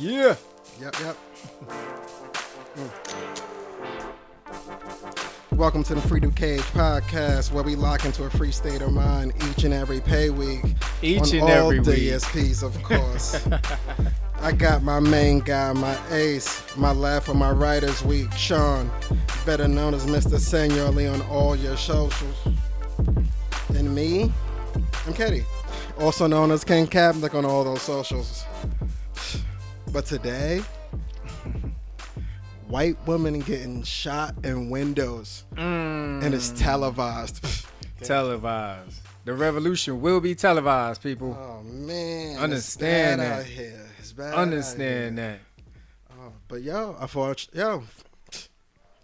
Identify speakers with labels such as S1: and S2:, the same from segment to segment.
S1: Yeah.
S2: Yep. Welcome to the Freedom Cage podcast, where we lock into a free state of mind each and every pay week.
S1: Each
S2: on
S1: and
S2: all
S1: every week.
S2: DSPs, of course. I got my main guy, my ace, my left on my right this week, Sean, better known as Mr. SenorLee on all your socials. And me, I'm Kenny, also known as KenKapNik on all those socials. But today, white women getting shot in windows, and it's televised.
S1: Televised. The revolution will be televised, people.
S2: Oh man,
S1: Understand
S2: it's bad
S1: that.
S2: out here. It's bad.
S1: Understand
S2: out here.
S1: that.
S2: But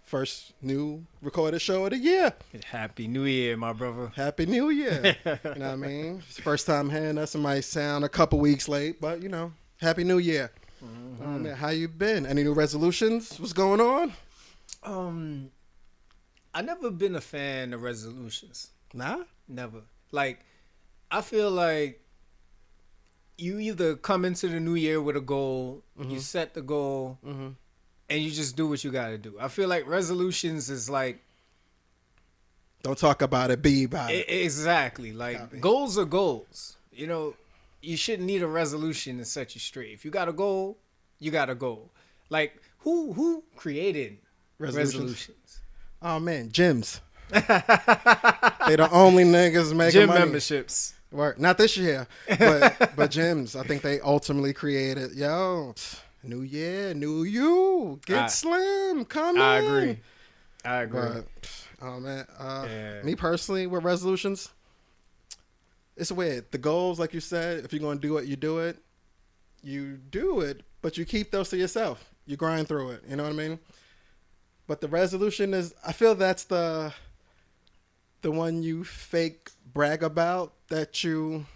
S2: first new recorded show of the year.
S1: Happy New Year, my brother.
S2: Happy New Year. You know what I mean? It's the first time hearing us. It might sound a couple weeks late, but you know, Happy New Year. Oh man, how you been? Any new resolutions? What's going on?
S1: I never been a fan of resolutions.
S2: Nah.
S1: Never. Like, I feel like you either come into the new year with a goal, you set the goal, and you just do what you got to do. I feel like resolutions is like...
S2: Don't talk about it, be about it.
S1: Exactly. Like,
S2: Copy.
S1: Goals are goals. You know, you shouldn't need a resolution to set you straight. If you got a goal, you got a goal. Like, who created resolutions?
S2: Oh man, gyms. They the only niggas making
S1: Gym
S2: money.
S1: memberships.
S2: Work. Not this year, but gyms. I think they ultimately created, new year, new you. Get slim. Come
S1: I
S2: in.
S1: agree.
S2: But, oh man,
S1: Yeah.
S2: me personally with resolutions, it's weird. The goals, like you said, if you're gonna do it, you do it. You do it, but you keep those to yourself. You grind through it. You know what I mean? But the resolution is, I feel that's the one you fake brag about that you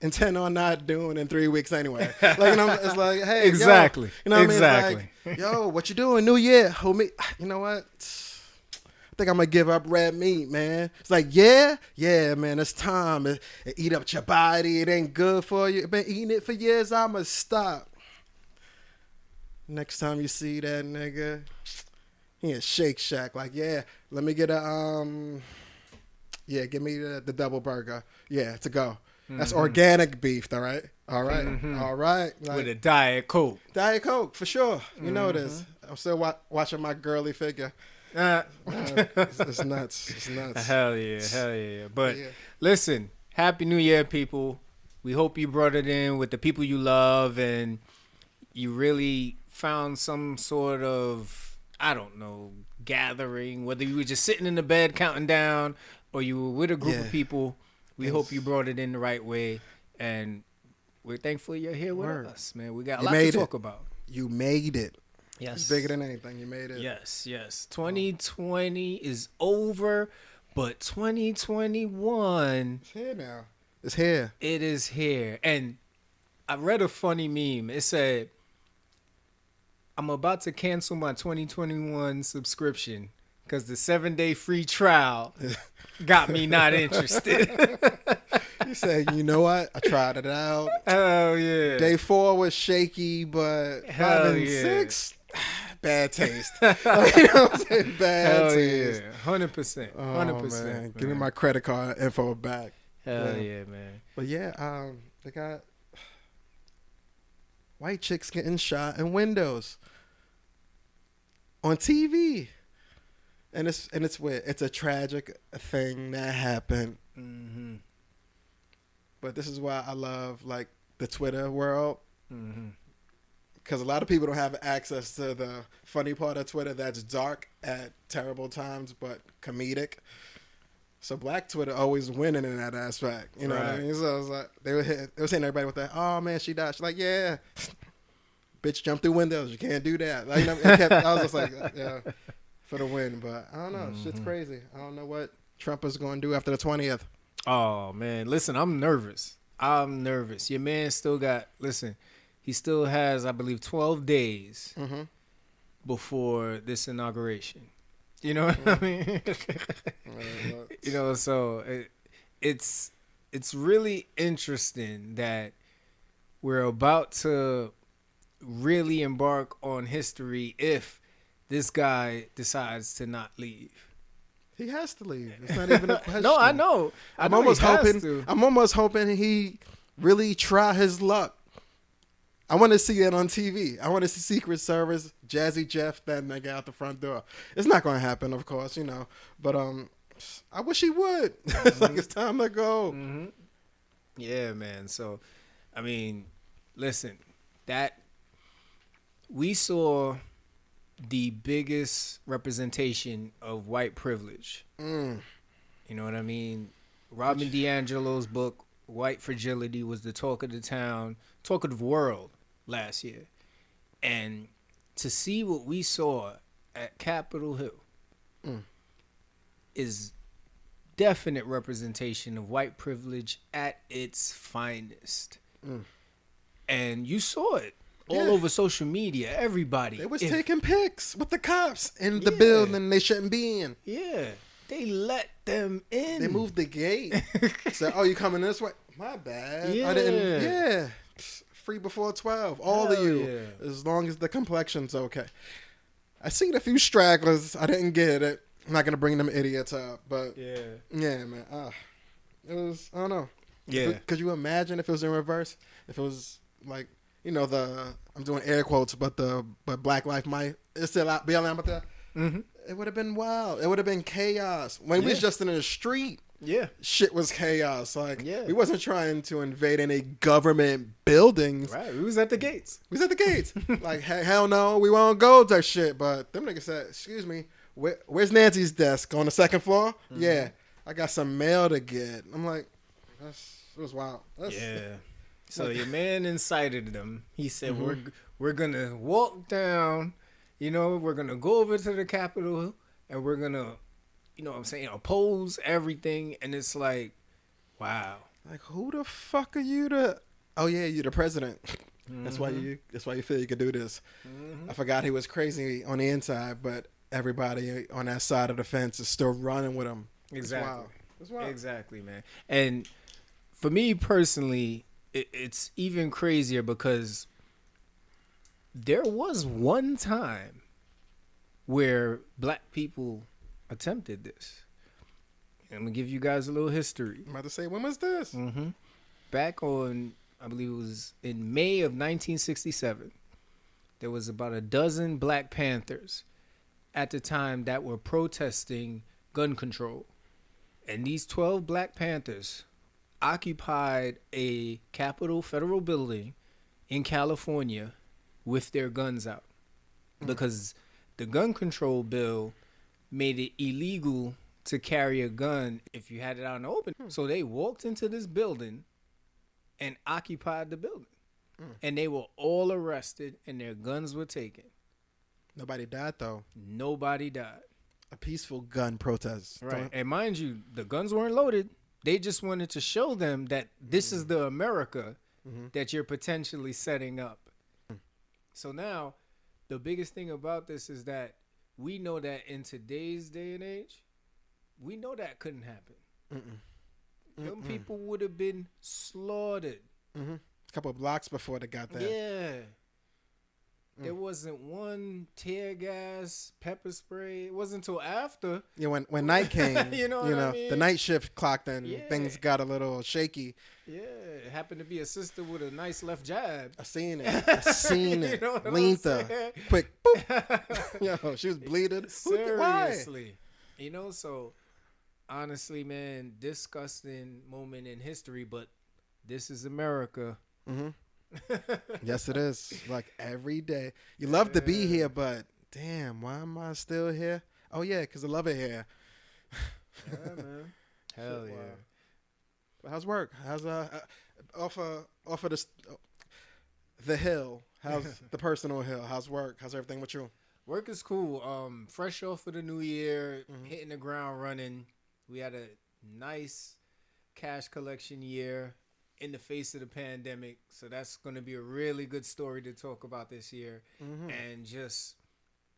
S2: intend on not doing in 3 weeks anyway. Like, you know, it's like, hey,
S1: Exactly.
S2: Yo, you know what
S1: Exactly.
S2: I mean? It's like, yo, what you doing? New year, homie. You know what? I think I'm gonna give up red meat, man. It's like, yeah, man, it's time. It eat up your body. It ain't good for you. Been eating it for years. I'ma stop. Next time you see that nigga, he in Shake Shack. Like, yeah, let me get give me the double burger. Yeah, to go. That's organic beef, all right? All right. All right. Like,
S1: With a Diet Coke.
S2: Diet Coke, for sure. You know it is. I'm still watching my girly figure. It's nuts. It's nuts.
S1: Hell yeah. But
S2: Yeah.
S1: listen, Happy New Year, people. We hope you brought it in with the people you love and you really found some sort of, I don't know, gathering, whether you were just sitting in the bed counting down or you were with a group of people. We hope you brought it in the right way, and we're thankful you're here with us, man. We got a lot to talk about.
S2: You made it.
S1: Yes.
S2: It's bigger than anything. You made it.
S1: Yes. 2020 is over, but 2021...
S2: It's here now. It's here.
S1: It is here. And I read a funny meme. It said, I'm about to cancel my 2021 subscription because the 7-day free trial got me not interested.
S2: You say, you know what? I tried it out.
S1: Hell yeah.
S2: Day 4 was shaky, but 5 and 6, bad taste. Like, you know what I'm saying? Bad taste.
S1: Yeah. 100%.
S2: Oh,
S1: 100%.
S2: man. Give me my credit card info back.
S1: Hell yeah, man.
S2: But yeah, they got white chicks getting shot in windows on TV, and it's weird. It's a tragic thing that happened. But this is why I love like the Twitter world, because a lot of people don't have access to the funny part of Twitter that's dark at terrible times but comedic. So Black Twitter always winning in that aspect. You know what I mean? So it was like they were hitting everybody with that, oh man, she died. She's like, yeah. Bitch jumped through windows. You can't do that. Like, you know, I was just like, yeah, for the win. But I don't know. Shit's crazy. I don't know what Trump is going to do after the 20th.
S1: Oh, man. Listen, I'm nervous. Your man still got, he still has, I believe, 12 days before this inauguration. You know what I mean? You know, so it's really interesting that we're about to really embark on history if this guy decides to not leave.
S2: He has to leave. It's not even a question.
S1: No, I know.
S2: I'm almost hoping he really try his luck. I want to see it on TV. I want to see Secret Service, Jazzy Jeff, that nigga out the front door. It's not going to happen, of course, you know. But I wish he would. It's like it's time to go.
S1: Mm-hmm. Yeah, man. So, I mean, listen, that we saw the biggest representation of white privilege. You know what I mean? Robin DiAngelo's book, White Fragility, was the talk of the town, talk of the world last year. And to see what we saw at Capitol Hill is definite representation of white privilege at its finest. And you saw it all over social media. Everybody.
S2: They was taking pics with the cops in the building they shouldn't be in.
S1: Yeah. They let them in.
S2: They moved the gate. Said, "Oh, you coming this way? My bad.
S1: Yeah.
S2: I didn't." Yeah. Free before 12. All
S1: Hell
S2: of you.
S1: yeah.
S2: As long as the complexion's okay. I seen a few stragglers. I didn't get it. I'm not going to bring them idiots up. But, yeah man. It was, I don't know.
S1: Yeah.
S2: Could you imagine if it was in reverse? If it was like, you know, I'm doing air quotes, but Black Lives Matter, it's still out, BLM out there. Mm-hmm. It would have been wild. It would have been chaos. When we was just in the street, shit was chaos. Like, we wasn't trying to invade any government buildings.
S1: Right, we was at the gates.
S2: Like, hell no, we won't go to that shit. But them niggas said, excuse me, where's Nancy's desk? On the second floor? Mm-hmm. Yeah, I got some mail to get. I'm like, it was wild.
S1: So your man incited them. He said, we're going to walk down. You know, we're going to go over to the Capitol and we're going to, you know what I'm saying, oppose everything. And it's like, wow.
S2: Like, who the fuck are you oh, yeah, you're the president. That's why you feel you could do this. I forgot he was crazy on the inside, but everybody on that side of the fence is still running with him.
S1: Exactly.
S2: It's wild.
S1: Exactly, man. And for me personally, it's even crazier because there was one time where black people attempted this. I'm going to give you guys a little history.
S2: I'm about to say, when was this?
S1: Back on, I believe it was in May of 1967, there was about a dozen Black Panthers at the time that were protesting gun control. And these 12 Black Panthers occupied a Capitol federal building in California with their guns out because the gun control bill made it illegal to carry a gun if you had it out in the open. So they walked into this building and occupied the building. And they were all arrested and their guns were taken.
S2: Nobody died, though.
S1: Nobody died.
S2: A peaceful gun protest.
S1: Right. And mind you, the guns weren't loaded. They just wanted to show them that this is the America that you're potentially setting up. So now, the biggest thing about this is that we know that in today's day and age, we know that couldn't happen. Them people would have been slaughtered.
S2: A couple of blocks before they got there.
S1: Yeah. There wasn't one tear gas, pepper spray. It wasn't until after.
S2: Yeah, when night came,
S1: you know what I mean?
S2: The night shift clocked in. Things got a little shaky.
S1: Yeah, it happened to be a sister with a nice left jab.
S2: I seen it. You know leaned her. Quick, boop. Yo, she was bleeding.
S1: Seriously. You know, so honestly, man, disgusting moment in history, but this is America.
S2: Yes, it is. Like every day. You love to be here, but damn, why am I still here? Oh, yeah, because I love it here.
S1: Yeah, man. Hell yeah.
S2: Well, how's work? How's off of the hill? How's the personal hill? How's work? How's everything with you?
S1: Work is cool. Fresh off of the new year, hitting the ground running. We had a nice cash collection year in the face of the pandemic. So that's going to be a really good story to talk about this year. And just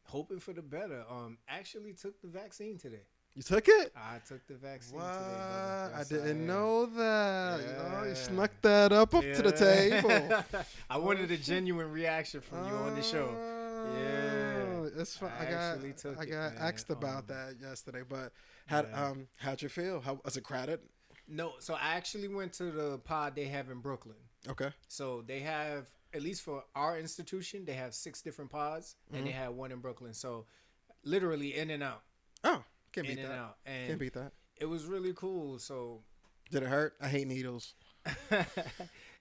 S1: hoping for the better. Actually took the vaccine today.
S2: You took it?
S1: I took the vaccine
S2: What?
S1: today, brother.
S2: I
S1: Yes,
S2: didn't
S1: am.
S2: know that.
S1: Yeah.
S2: Oh, you snuck that up to the table.
S1: I wanted a genuine reaction from you on the show. Yeah,
S2: It's fun.
S1: I actually took
S2: I
S1: it,
S2: got
S1: man.
S2: asked about that yesterday, but how'd you feel? How was it crowded?
S1: No, so I actually went to the pod they have in Brooklyn.
S2: Okay.
S1: So they have, at least for our institution, they have 6 different pods, and they have one in Brooklyn. So literally in and out.
S2: Oh, can't beat
S1: In and
S2: that.
S1: out. And
S2: Can't beat that.
S1: it was really cool. So
S2: Did it hurt? I hate needles.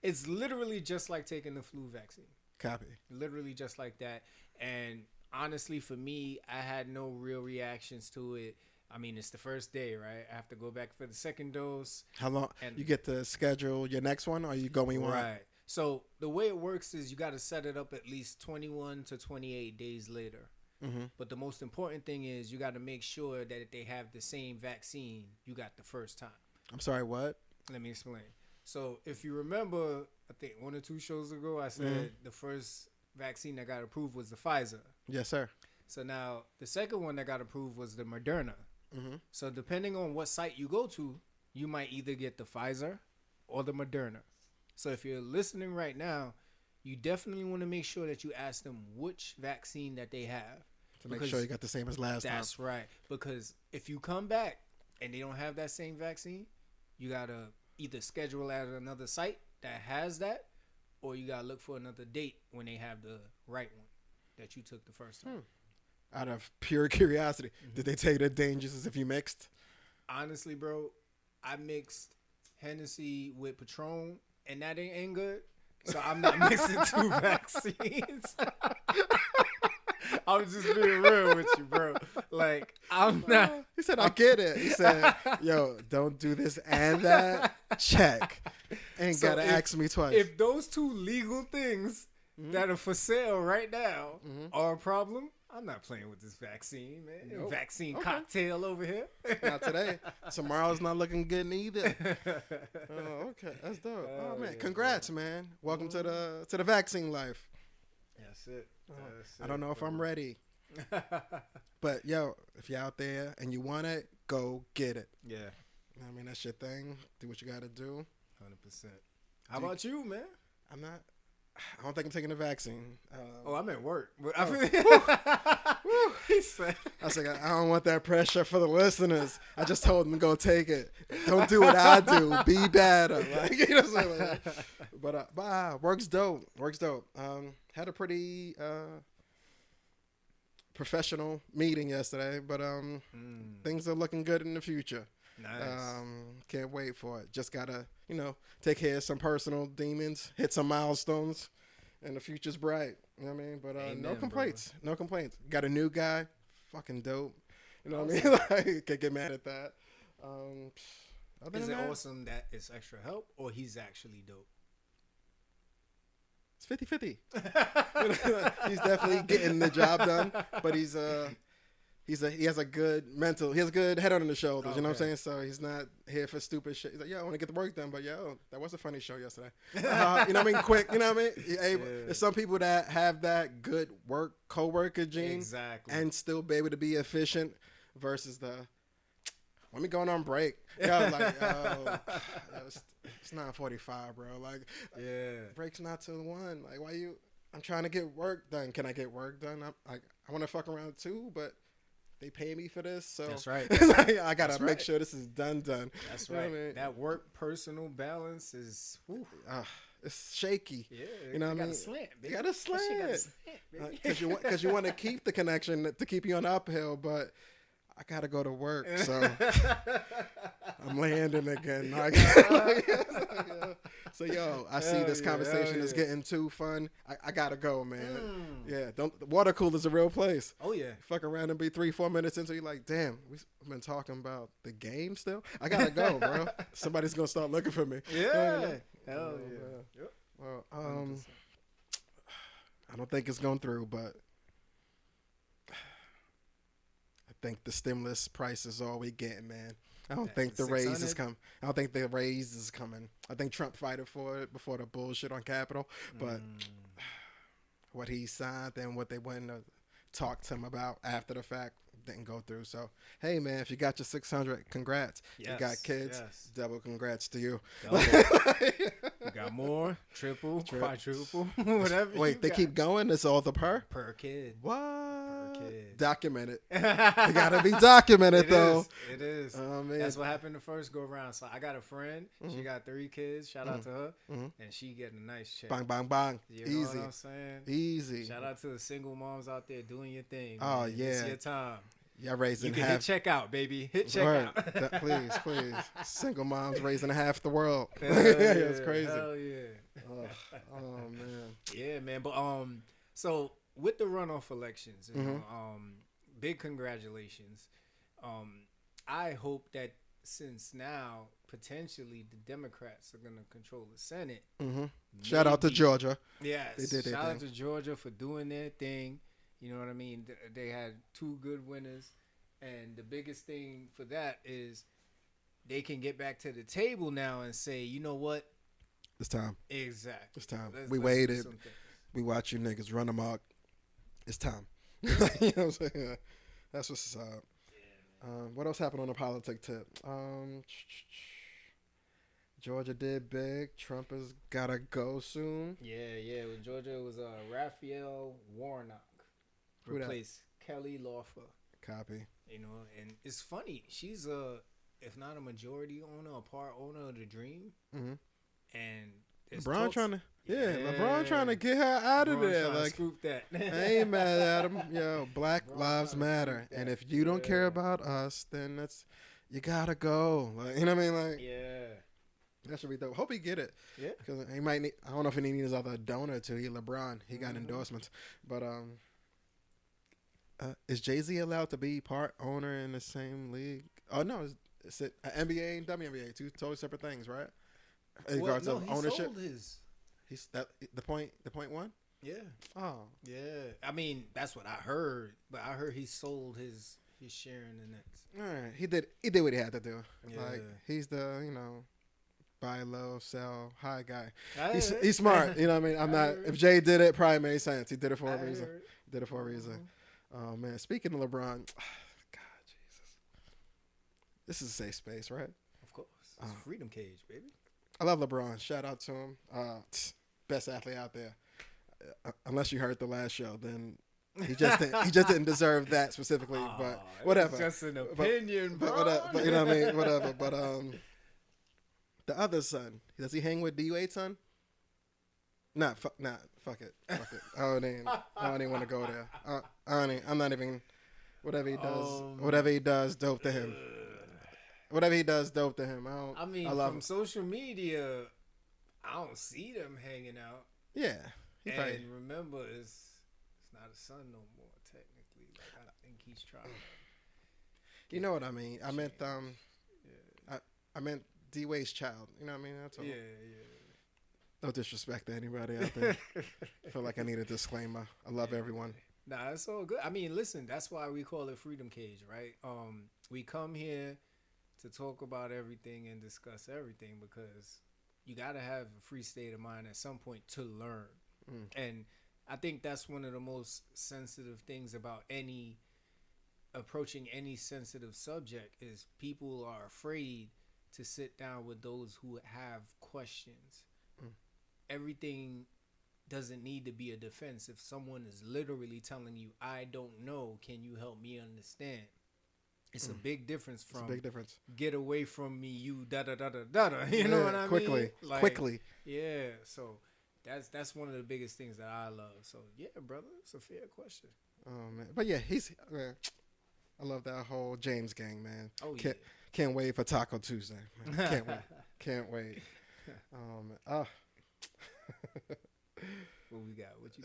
S1: it's literally just like taking the flu vaccine.
S2: Copy.
S1: Literally just like that. And honestly, for me, I had no real reactions to it. I mean, it's the first day, right? I have to go back for the second dose.
S2: How long?
S1: And
S2: You get to schedule your next one, or you go when you want?
S1: right. So the way it works is you got to set it up at least 21 to 28 days later.
S2: Mm-hmm.
S1: But the most important thing is you got to make sure that if they have the same vaccine you got the first time.
S2: I'm sorry, what?
S1: Let me explain. So if you remember, I think 1 or 2 shows ago, I said the first vaccine that got approved was the Pfizer.
S2: Yes, sir.
S1: So now the second one that got approved was the Moderna.
S2: Mm-hmm.
S1: So depending on what site you go to, you might either get the Pfizer or the Moderna. So if you're listening right now, you definitely want to make sure that you ask them which vaccine that they have.
S2: To make sure you got the same as last time.
S1: That's right. Because if you come back and they don't have that same vaccine, you got to either schedule at another site that has that, or you got to look for another date when they have the right one that you took the first time.
S2: Out of pure curiosity, did they tell you the dangers as if you mixed?
S1: Honestly, bro, I mixed Hennessy with Patron, and that ain't good. So I'm not mixing 2 vaccines. I'm just being real with you, bro. Like, I'm not.
S2: He said, I get it. He said, yo, don't do this and that. Check. Ain't
S1: So
S2: got to ask me twice.
S1: If those 2 legal things that are for sale right now are a problem, I'm not playing with this vaccine, man.
S2: Nope.
S1: Vaccine cocktail over here.
S2: Not today. Tomorrow's not looking good neither. Oh, okay. That's dope. Oh, man.
S1: yeah,
S2: Congrats, man. Welcome to the vaccine life.
S1: That's it.
S2: I don't know if I'm ready. But, yo, if you're out there and you want it, go get it.
S1: Yeah,
S2: I mean, that's your thing. Do what you got to do.
S1: 100%. How about you, man?
S2: I don't think I'm taking the vaccine.
S1: I'm at work. He said,
S2: I was like, I don't want that pressure for the listeners. I just told them to go take it. Don't do what I do. Be better. Like, you know what I'm saying? But works dope. Works dope. Had a pretty professional meeting yesterday, but things are looking good in the future.
S1: nice.
S2: Can't wait for it. Just gotta, take care of some personal demons, hit some milestones, and the future's bright. You know what I mean? But
S1: Amen,
S2: no complaints.
S1: brother.
S2: No complaints. Got a new guy. Fucking dope. You know what I mean? Like, can't get mad at that. Other
S1: Is
S2: than
S1: it
S2: that,
S1: awesome that it's extra help, or he's actually dope?
S2: it's 50-50. He's definitely getting the job done, but he has a good head on the shoulders. You know what I'm saying? So he's not here for stupid shit. He's like, yo, I want to get the work done, but yo, that was a funny show yesterday. You know what I mean? Quick. You know what I mean? There's some people that have that good co-worker gene,
S1: Exactly.
S2: and still be able to be efficient versus let me go on break. Yo, like, it's 9:45, bro. Like,
S1: Yeah.
S2: break's not till 1. Like, why you? I'm trying to get work done. Can I get work done? I want to fuck around too, but they pay me for this, so
S1: That's right.
S2: I gotta
S1: That's
S2: make
S1: right.
S2: sure this is done.
S1: That's
S2: You know
S1: right.
S2: what I mean?
S1: That work-personal balance is, whew.
S2: It's shaky.
S1: Yeah.
S2: You know what I
S1: got
S2: mean?
S1: to slant, baby.
S2: You gotta
S1: That shit gotta
S2: slant.
S1: baby.
S2: Because you want to keep the connection to keep you on the uphill, but I gotta go to work, so I'm landing again. So yo, I see this conversation is getting too fun. I gotta go, man. Yeah, the water cooler's a real place.
S1: Oh, yeah.
S2: Fuck around and be 3-4 minutes into, you're like, damn, we've been talking about the game still. I gotta go, bro. Somebody's gonna start looking for me.
S1: Yeah. Hell yeah. Yep.
S2: Well,
S1: 100%.
S2: I don't think it's going through, but I think the stimulus price is all we getting, man. I don't think the raise is coming. I don't think the raise is coming. I think Trump fighted for it before the bullshit on Capitol, but what he signed and what they went to talk to him about after the fact didn't go through. So, hey, man, if you got your 600, congrats.
S1: Yes,
S2: you got kids,
S1: yes.
S2: double congrats to you.
S1: Double. You got more, triple, quadruple, whatever.
S2: Wait, they keep going? It's all the
S1: per kid.
S2: What?
S1: Per kid.
S2: Document it. It got to be documented, though.
S1: It is.
S2: Oh, man.
S1: That's what happened the first go around. So I got a friend. She got 3 kids. Shout out to her. And she getting a nice check.
S2: Bang, bang, bang.
S1: You
S2: Easy.
S1: know what I'm saying?
S2: Easy.
S1: Shout out to the single moms out there doing your thing.
S2: Oh,
S1: man.
S2: yeah.
S1: It's your time.
S2: Y'all raising
S1: you can
S2: half.
S1: hit checkout, baby. Hit checkout.
S2: Please. Single moms raising half the world.
S1: Yeah,
S2: it's crazy.
S1: Hell yeah.
S2: Oh man.
S1: Yeah, man. But so with the runoff elections, you know, big congratulations. I hope that since now potentially the Democrats are gonna control the Senate.
S2: Shout out to Georgia.
S1: Yes.
S2: They did their
S1: Shout out
S2: thing.
S1: to Georgia for doing their thing. You know what I mean? They had 2 good winners, and the biggest thing for that is they can get back to the table now and say, you know what?
S2: It's time.
S1: Exactly.
S2: It's time.
S1: Let's
S2: We
S1: do
S2: waited.
S1: some things.
S2: We watch you niggas run amok. It's time. You know what I'm saying? Yeah. That's what's up. What else happened on the politic tip? Georgia did big. Trump has gotta go soon.
S1: Yeah. With Georgia, it was Raphael Warnock
S2: Who that?
S1: replaced Kelly Loeffler.
S2: Copy.
S1: You know, and it's funny. She's if not a majority owner, a part owner of the Dream. And
S2: LeBron trying to get her out of there. Like,
S1: scoop that.
S2: I ain't mad at him. Yo, Black Lives Matter. And if you don't care about us, then you gotta go. Like, you know what I mean? Like,
S1: yeah.
S2: That should be dope. Hope he get it.
S1: Yeah.
S2: Because he might need, I don't know if he needs other donor too. He LeBron. He got endorsements. But is Jay-Z allowed to be part owner in the same league? Oh no, is it NBA and WNBA? 2 totally separate things, right? In regards of ownership.
S1: Sold his.
S2: He's that the point one?
S1: Yeah.
S2: Oh.
S1: Yeah. I mean, that's what I heard, but I heard he sold his share in the Nets.
S2: All right. He did what he had to do.
S1: Yeah.
S2: Like, he's the, buy low, sell high guy. He's smart. You know what I mean? I'm not. If Jay did it, probably made sense. He did it for a reason. Did it for a reason. Oh man. Speaking of LeBron, God Jesus, this is a safe space, right?
S1: Of course. It's a freedom cage, baby.
S2: I love LeBron. Shout out to him. Best athlete out there. Unless you heard the last show, then he just didn't deserve that specifically. But whatever.
S1: It's just an opinion,
S2: but whatever. But you know what I mean? Whatever. But the other son, does he hang with D-Wade's son? Fuck it. I don't even want to go there. I'm not even. Whatever he does, dope to him. Whatever he does, dope to him. I love
S1: from social media, I don't see them hanging out.
S2: Yeah.
S1: And remember, it's not a son no more, technically. Like, I think he's trying to.
S2: You know what I mean? I meant I meant D-Wade's child. You know what I mean? That's all.
S1: Yeah.
S2: No disrespect to anybody out there. I feel like I need a disclaimer. I love everyone.
S1: Nah, it's all good. I mean, listen, that's why we call it Freedom Cage, right? We come here to talk about everything and discuss everything because you got to have a free state of mind at some point to learn. And I think that's one of the most sensitive things about approaching any sensitive subject is people are afraid to sit down with those who have questions. Everything doesn't need to be a defense. If someone is literally telling you, I don't know, can you help me understand? It's a big difference from get away from me, you da-da-da-da-da. You know what I mean?
S2: Quickly.
S1: Yeah, so that's one of the biggest things that I love. So, yeah, brother, it's a fair question.
S2: Oh, man. But, yeah, I love that whole James gang, man.
S1: Oh,
S2: Can't wait for Taco Tuesday. Man. Can't wait. Man.
S1: What we got? What you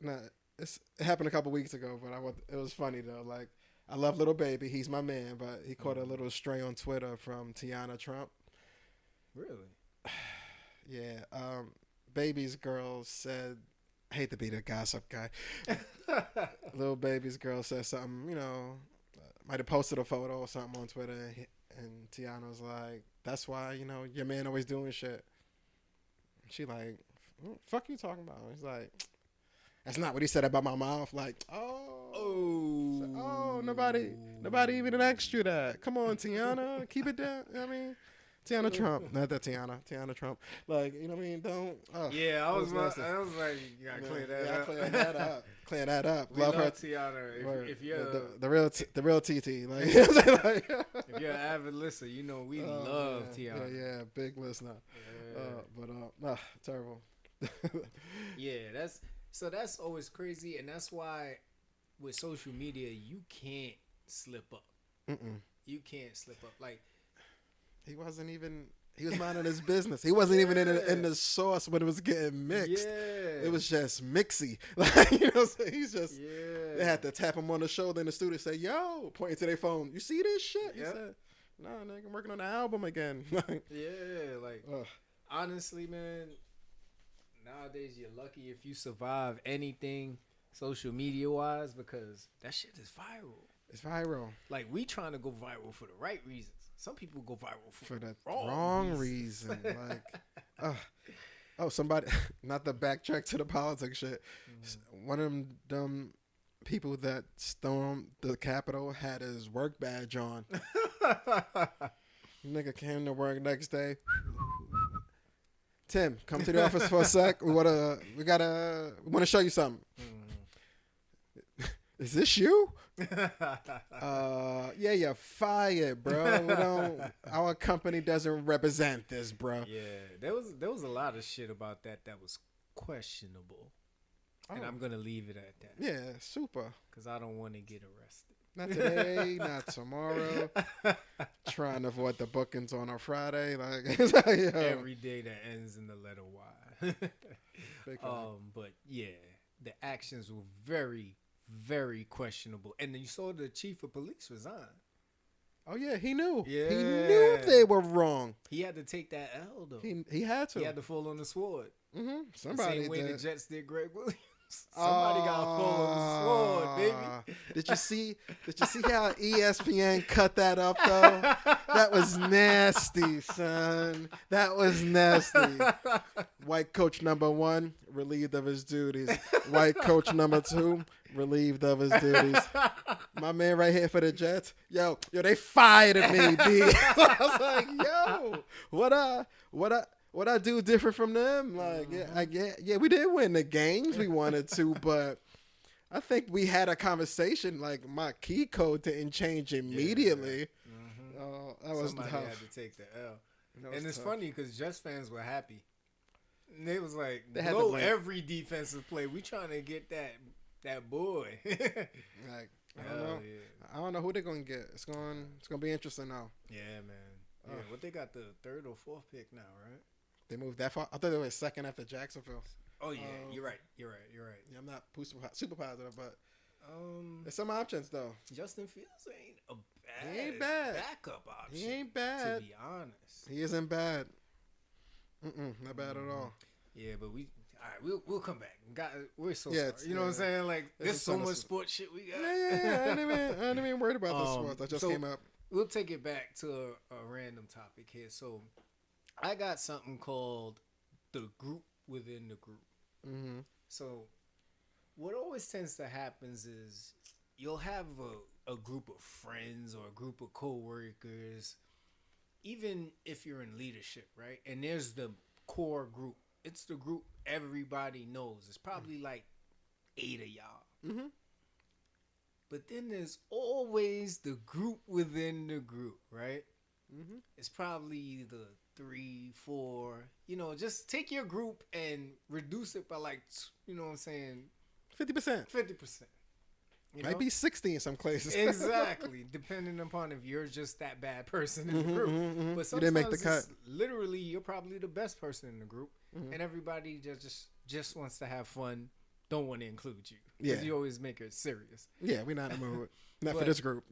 S1: got?
S2: It happened a couple weeks ago, but it was funny, though. Like, I love Little Baby. He's my man, but he caught a little stray on Twitter from Tiana Trump.
S1: Really?
S2: Yeah. Baby's girl said, I hate to be the gossip guy. Little Baby's girl said something, might have posted a photo or something on Twitter, and Tiana was like, that's why, your man always doing shit. She like, what the fuck you talking about? He's like, that's not what he said about my mouth. Like, oh. Oh, nobody even asked you that. Come on, Tiana, keep it down. I mean, Tiana Trump, not that Tiana Trump. Like, you know what I mean? Don't.
S1: Yeah, I was like, you gotta clear that up.
S2: Clear that up. Clear that up.
S1: We love her, Tiana. If you're
S2: the real TT, like,
S1: if you're an avid listener, you know we love Tiana.
S2: Yeah, big listener.
S1: Yeah.
S2: Terrible.
S1: Yeah, that's always crazy, and that's why with social media you can't slip up. You can't slip up. Like,
S2: he was minding his business. He wasn't even in the sauce when it was getting mixed.
S1: Yeah.
S2: It was just mixy. Like, you know what I'm saying? He's just,
S1: yeah.
S2: They had to tap him on the shoulder in the studio and say, yo, pointing to their phone, you see this shit?
S1: Yep.
S2: He said, nah, nigga, I'm working on the album again.
S1: Yeah, like, honestly, man, nowadays you're lucky if you survive anything social media wise, because that shit is viral.
S2: It's viral.
S1: Like, we trying to go viral for the right reasons. Some people go viral for
S2: the
S1: wrong
S2: reason. Like, somebody, not the backtrack to the politics shit. One of them dumb people that stormed the Capitol had his work badge on. Nigga came to work next day. Tim, come to the office for a sec. We want to show you something. Is this you? Yeah, you're fired, bro. Our company doesn't represent this, bro.
S1: Yeah, there was a lot of shit about that was questionable, and I'm gonna leave it at that.
S2: Yeah, super.
S1: Because I don't want to get arrested.
S2: Not today, not tomorrow. Trying to avoid the bookings on a Friday, like
S1: every day that ends in the letter Y. But yeah, the actions were very, very questionable. And then you saw the chief of police resign.
S2: Oh yeah, he knew.
S1: Yeah.
S2: He knew they were wrong.
S1: He had to take that L though.
S2: He had to.
S1: He had to fall on the sword.
S2: Somebody
S1: the same way
S2: did.
S1: The Jets did Greg Williams. Somebody got fall on the sword, baby.
S2: Did you see how ESPN cut that up though? That was nasty, son. That was nasty. White coach number 1 relieved of his duties. White coach number 2 relieved of his duties. My man right here for the Jets. Yo, they fired me, B. I was like, yo, what I do different from them? Like, yeah, we did win the games we wanted to, but I think we had a conversation. Like, my key code didn't change immediately. That was
S1: Somebody
S2: tough.
S1: had to take the L. And it's funny because Jets fans were happy. And they was like, blow every defensive play. We trying to get that boy.
S2: Like, I don't know. Yeah. I don't know who they're gonna get. It's gonna be interesting now.
S1: Yeah, man. Yeah, what they got, the 3rd or 4th pick now, right?
S2: They moved that far. I thought they were 2nd after Jacksonville.
S1: Oh yeah, you're right. Yeah,
S2: I'm not super positive, but there's some options though.
S1: Justin Fields ain't bad backup option.
S2: He ain't bad.
S1: To be honest,
S2: he isn't bad. Not bad at all.
S1: Yeah, but we'll come back. We're so
S2: sorry.
S1: You know what I'm saying? Like, there's so much sports shit we got.
S2: Yeah. I ain't even worried about the sports. I just came up.
S1: We'll take it back to a random topic here. So, I got something called the group within the group. So, what always tends to happen is you'll have a group of friends or a group of coworkers, even if you're in leadership, right? And there's the core group. It's the group everybody knows. It's probably like 8 of y'all. But then there's always the group within the group, right? It's probably the 3, 4. Just take your group and reduce it by like, you know what I'm saying?
S2: 50%.
S1: 50%.
S2: Might be 60 in some places.
S1: Exactly, depending upon if you're just that bad person in the group. But sometimes
S2: you didn't make the cut.
S1: Literally, you're probably the best person in the group, and everybody just wants to have fun. Don't want to include you because you always make it serious.
S2: Yeah, we're not in the mood. Not for this group.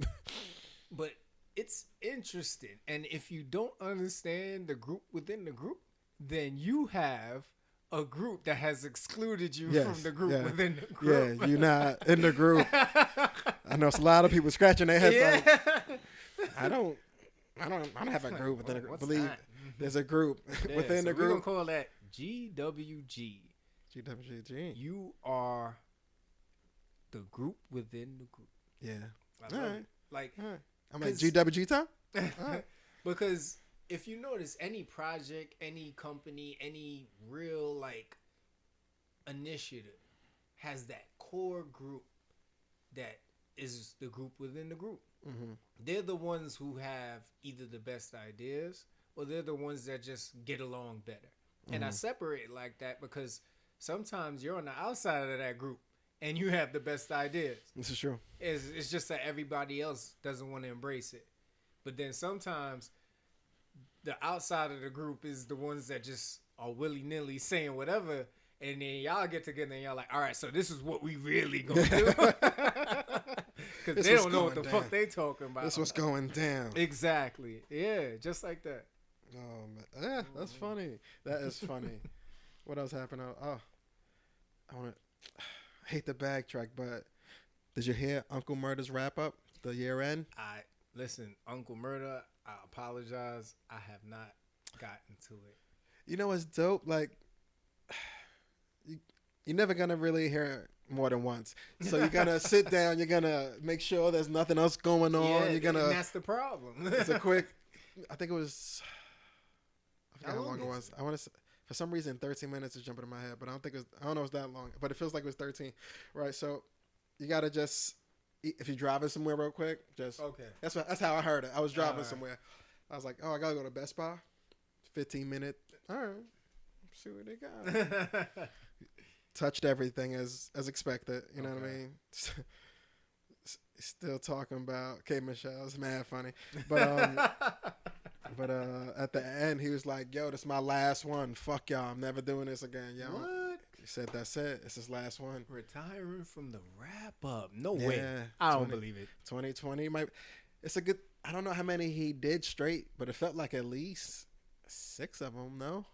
S1: But it's interesting, and if you don't understand the group within the group, then you have a group that has excluded you from the group within the group.
S2: Yeah, you're not in the group. I know it's a lot of people scratching their heads like, I don't have a group within a group. Believe there's a group within the group.
S1: We're gonna call that GWG.
S2: GWG.
S1: You are the group within the group.
S2: Yeah.
S1: I love it. Like,
S2: all right. I'm like GWG time. All right.
S1: Because if you notice, any project, any company, any real like initiative has that core group that is the group within the group. Mm-hmm. They're the ones who have either the best ideas or they're the ones that just get along better. Mm-hmm. And I separate like that because sometimes you're on the outside of that group and you have the best ideas.
S2: This is true.
S1: It's just that everybody else doesn't want to embrace it. But then sometimes the outside of the group is the ones that just are willy-nilly saying whatever. And then y'all get together and y'all like, all right, so this is what we really gonna do. Because they don't know what the fuck they talking about.
S2: This was going down.
S1: Exactly. Yeah, just like that.
S2: Oh, man. Yeah, that's funny. That is funny. What else happened? Oh, I hate the backtrack, but did you hear Uncle Murda's wrap up, the year end?
S1: Listen, Uncle Murda, I apologize. I have not gotten to it.
S2: You know what's dope? Like, you're never going to really hear it more than once. So you're going to sit down. You're going to make sure there's nothing else going on.
S1: Yeah,
S2: you're gonna,
S1: and that's the problem.
S2: It's a quick, I think it was, I forgot how long it was. I want to, for some reason, 13 minutes is jumping in my head, but I don't know if it's that long, but it feels like it was 13. Right. So you got to just, if you're driving somewhere real quick, just, okay. That's how I heard it. I was driving somewhere. I was like, oh, I got to go to Best Buy. 15 minute. All right. See what they got. Touched everything as expected. You know what I mean? Still talking about K. Michelle's mad funny, but at the end he was like, "Yo, this is my last one. Fuck y'all. I'm never doing this again, yo."
S1: What?
S2: He said, "That's it. It's his last one.
S1: Retiring from the wrap up. No way. I don't believe it.
S2: 2020 might. It's a good. I don't know how many he did straight, but it felt like at least 6 of them. No,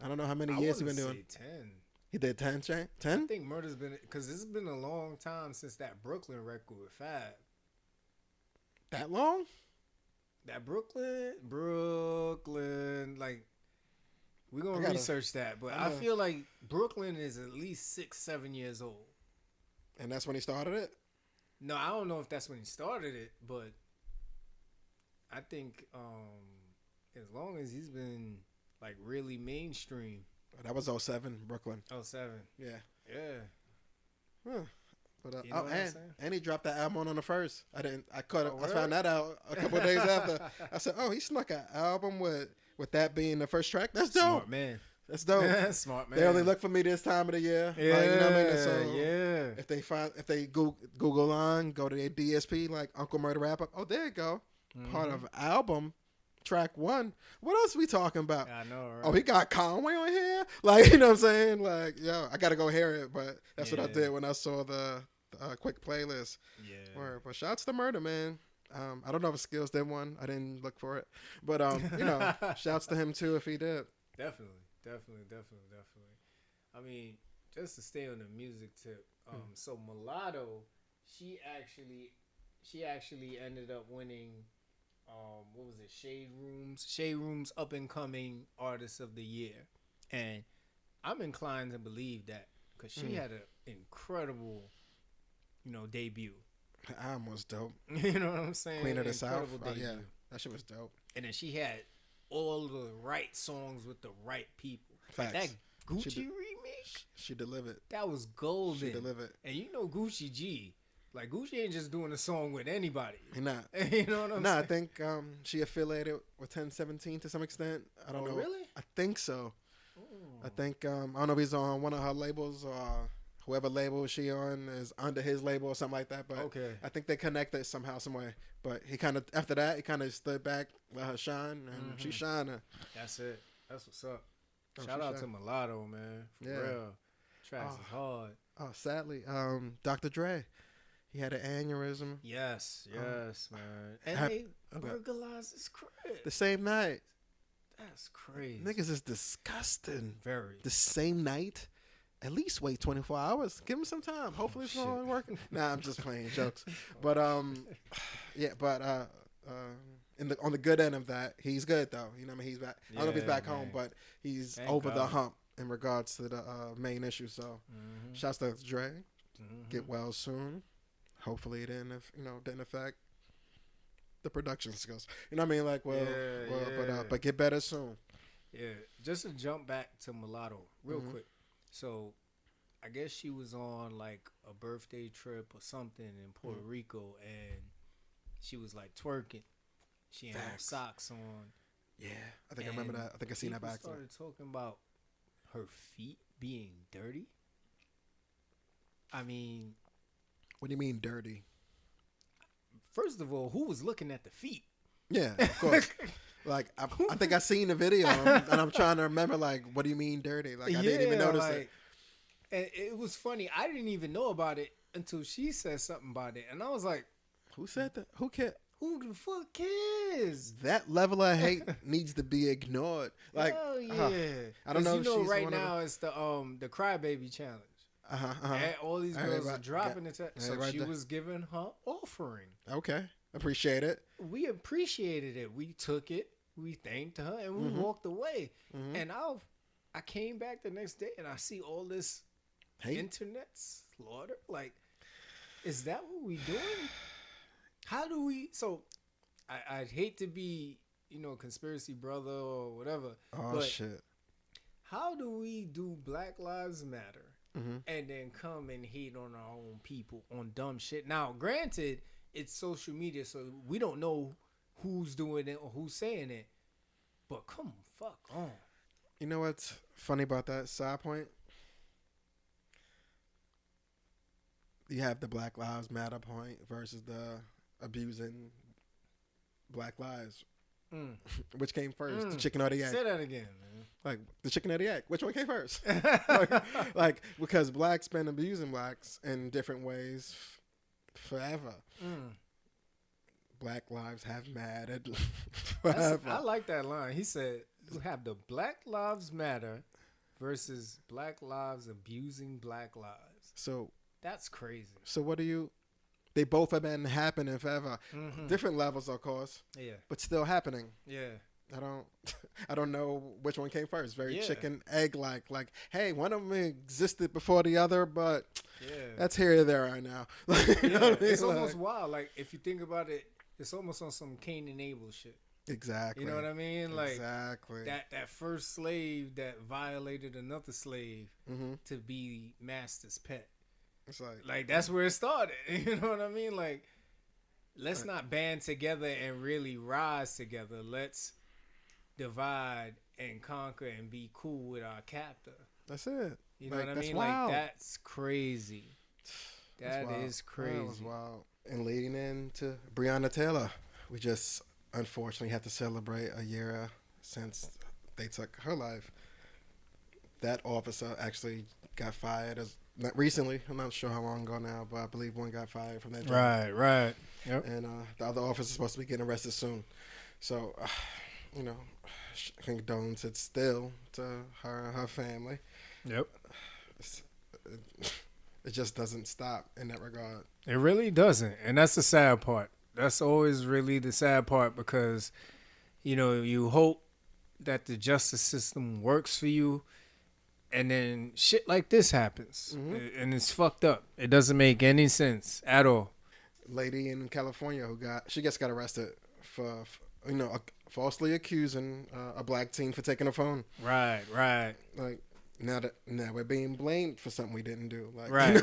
S2: I don't know how many years he's been doing.
S1: 10.
S2: He did 10, Shane? 10?
S1: I think Murda's been, because it's been a long time since that Brooklyn record with Fab.
S2: That long?
S1: That Brooklyn, like, we're going to research that. But I feel like Brooklyn is at least 6-7 years old.
S2: And that's when he started it?
S1: No, I don't know if that's when he started it, but I think as long as he's been, like, really mainstream.
S2: That was 07, Brooklyn.
S1: 07.
S2: Yeah.
S1: Yeah.
S2: Huh. But you know and he dropped that album on the first. I found that out a couple of days after. I said, "Oh, he snuck an album with that being the first track. That's dope,
S1: Smart man.
S2: That's dope.
S1: Smart man.
S2: They only look for me this time of the year.
S1: Yeah,
S2: like, you know what I mean? So
S1: yeah.
S2: If they Google on, go to their DSP like Uncle Murda Wrap Up. Oh, there you go. Mm-hmm. Part of album. Track 1. What else we talking about?
S1: I know, right?
S2: Oh, he got Conway on here? Like, you know what I'm saying? Like, yo, I got to go hear it, but that's what I did when I saw the quick playlist.
S1: Yeah.
S2: But shouts to Murda, man. I don't know if Skills did one. I didn't look for it. But, shouts to him, too, if he did.
S1: Definitely. I mean, just to stay on the music tip, so Mulatto, she actually ended up winning... what was it? Shade Room's up and coming artist of the year, and I'm inclined to believe that because she had an incredible, debut.
S2: The album was dope.
S1: You know what I'm saying?
S2: Queen of the South. Yeah, that shit was dope.
S1: And then she had all the right songs with the right people.
S2: Facts.
S1: That Gucci remix.
S2: She delivered.
S1: That was golden.
S2: She delivered.
S1: And Gucci G. Like, Gucci ain't just doing a song with anybody.
S2: He not.
S1: You know what I'm saying?
S2: I think she affiliated with 1017 to some extent. I don't know.
S1: Really?
S2: I think so.
S1: Ooh.
S2: I think, I don't know if he's on one of her labels or whoever label she on is under his label or something like that. But
S1: okay.
S2: I think they connected somehow, some way. But after that, he kind of stood back, let her shine, and she's shining.
S1: That's it. That's what's up. Shout out to Mulatto, man. For real. Tracks is hard.
S2: Oh, sadly, Dr. Dre. He had an aneurysm.
S1: Yes, man. And they burglarized his crib.
S2: The same night.
S1: That's crazy.
S2: Niggas is disgusting.
S1: Very.
S2: The same night. At least wait 24 hours. Give him some time. Hopefully it's not working. Nah, I'm just playing jokes. But on the good end of that, he's good though. You know what I mean? He's back. I don't know if he's back home, but he's over the hump in regards to the main issue. So shouts to Dre. Get well soon. hopefully it didn't affect the production skills. You know what I mean? Like, but get better soon.
S1: Yeah, just to jump back to Mulatto real quick. So, I guess she was on like a birthday trip or something in Puerto Rico, and she was like twerking. She had her socks on.
S2: Yeah, I think I remember that. I think I seen that back.
S1: Started talking about her feet being dirty. I mean,
S2: what do you mean dirty?
S1: First of all, who was looking at the feet?
S2: Yeah, of course. Like I think I seen the video, and I'm trying to remember. Like, what do you mean dirty? Like I didn't even notice it.
S1: And it was funny. I didn't even know about it until she said something about it, and I was like,
S2: "Who said that? Who cares?
S1: Who the fuck cares?"
S2: That level of hate needs to be ignored. Like,
S1: hell yeah.
S2: I don't know.
S1: You know, right now it's the crybaby challenge. And all these girls are dropping it. So she was giving her offering.
S2: Okay, appreciate it.
S1: We appreciated it. We took it. We thanked her, and we walked away. And I came back the next day, and I see all this internet slaughter. Like, is that what we doing? How do we? So, I'd hate to be, conspiracy brother or whatever.
S2: Oh, but shit.
S1: How do we do Black Lives Matter and then come and hate on our own people on dumb shit? Now, granted, it's social media, so we don't know who's doing it or who's saying it. But come fuck on.
S2: You know what's funny about that side point? You have the Black Lives Matter point versus the abusing Black lives. Which came first, the chicken or the egg?
S1: Say that again, man.
S2: Like, the chicken or the egg? Which one came first? like, because blacks been abusing blacks in different ways forever. Black lives have mattered forever.
S1: I like that line. He said, you have the Black Lives Matter versus Black lives abusing Black lives.
S2: So
S1: that's crazy.
S2: So what do you... They both have been happening forever. Different levels, of course. Yeah. But still happening. Yeah. I don't know which one came first. Very chicken egg like hey, one of them existed before the other, but that's here or there right now.
S1: It's almost wild. Like, if you think about it, it's almost on some Cain and Abel shit.
S2: Exactly.
S1: You know what I mean? Like,
S2: exactly.
S1: That first slave that violated another slave to be master's pet.
S2: It's
S1: like that's where it started. You know what I mean? Like, let's not band together and really rise together. Let's divide and conquer and be cool with our captor.
S2: That's it.
S1: You know what I mean?
S2: Wild.
S1: Like, that's crazy. That is crazy.
S2: That was wild. And leading into Breonna Taylor, we just unfortunately have to celebrate a year since they took her life. That officer actually got fired not recently. I'm not sure how long ago now, but I believe one got fired from that job.
S1: Right. Yep.
S2: And the other officer is supposed to be getting arrested soon. So, condolences still to her and her family.
S1: Yep.
S2: It just doesn't stop in that regard.
S1: It really doesn't. And that's the sad part. That's always really the sad part because, you hope that the justice system works for you. And then shit like this happens, and it's fucked up. It doesn't make any sense at all.
S2: Lady in California she just got arrested for falsely accusing a black teen for taking a phone.
S1: Right.
S2: Like now we're being blamed for something we didn't do. Like,
S1: right.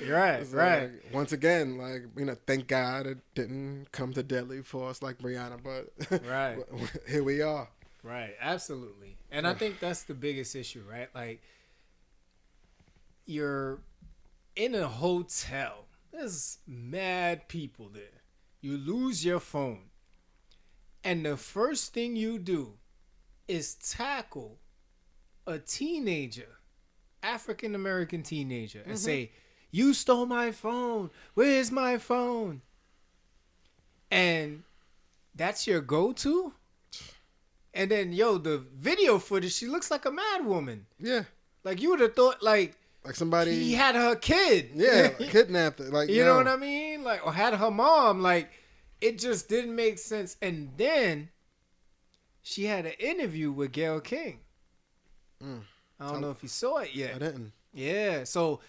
S2: You're right. Once again, thank God it didn't come to deadly force like Breonna, but
S1: right
S2: here we are.
S1: Right, absolutely. And I think that's the biggest issue, right? Like, you're in a hotel. There's mad people there. You lose your phone. And the first thing you do is tackle a teenager, African-American teenager, and say, you stole my phone. Where's my phone? And that's your go-to? And then, the video footage, she looks like a mad woman.
S2: Yeah.
S1: Like, you would have thought, like somebody... He had her kid.
S2: Yeah, kidnapped her. Like,
S1: you know what I mean? Like, or had her mom. Like, it just didn't make sense. And then, she had an interview with Gayle King. I don't know if you saw it yet.
S2: I didn't.
S1: Yeah, so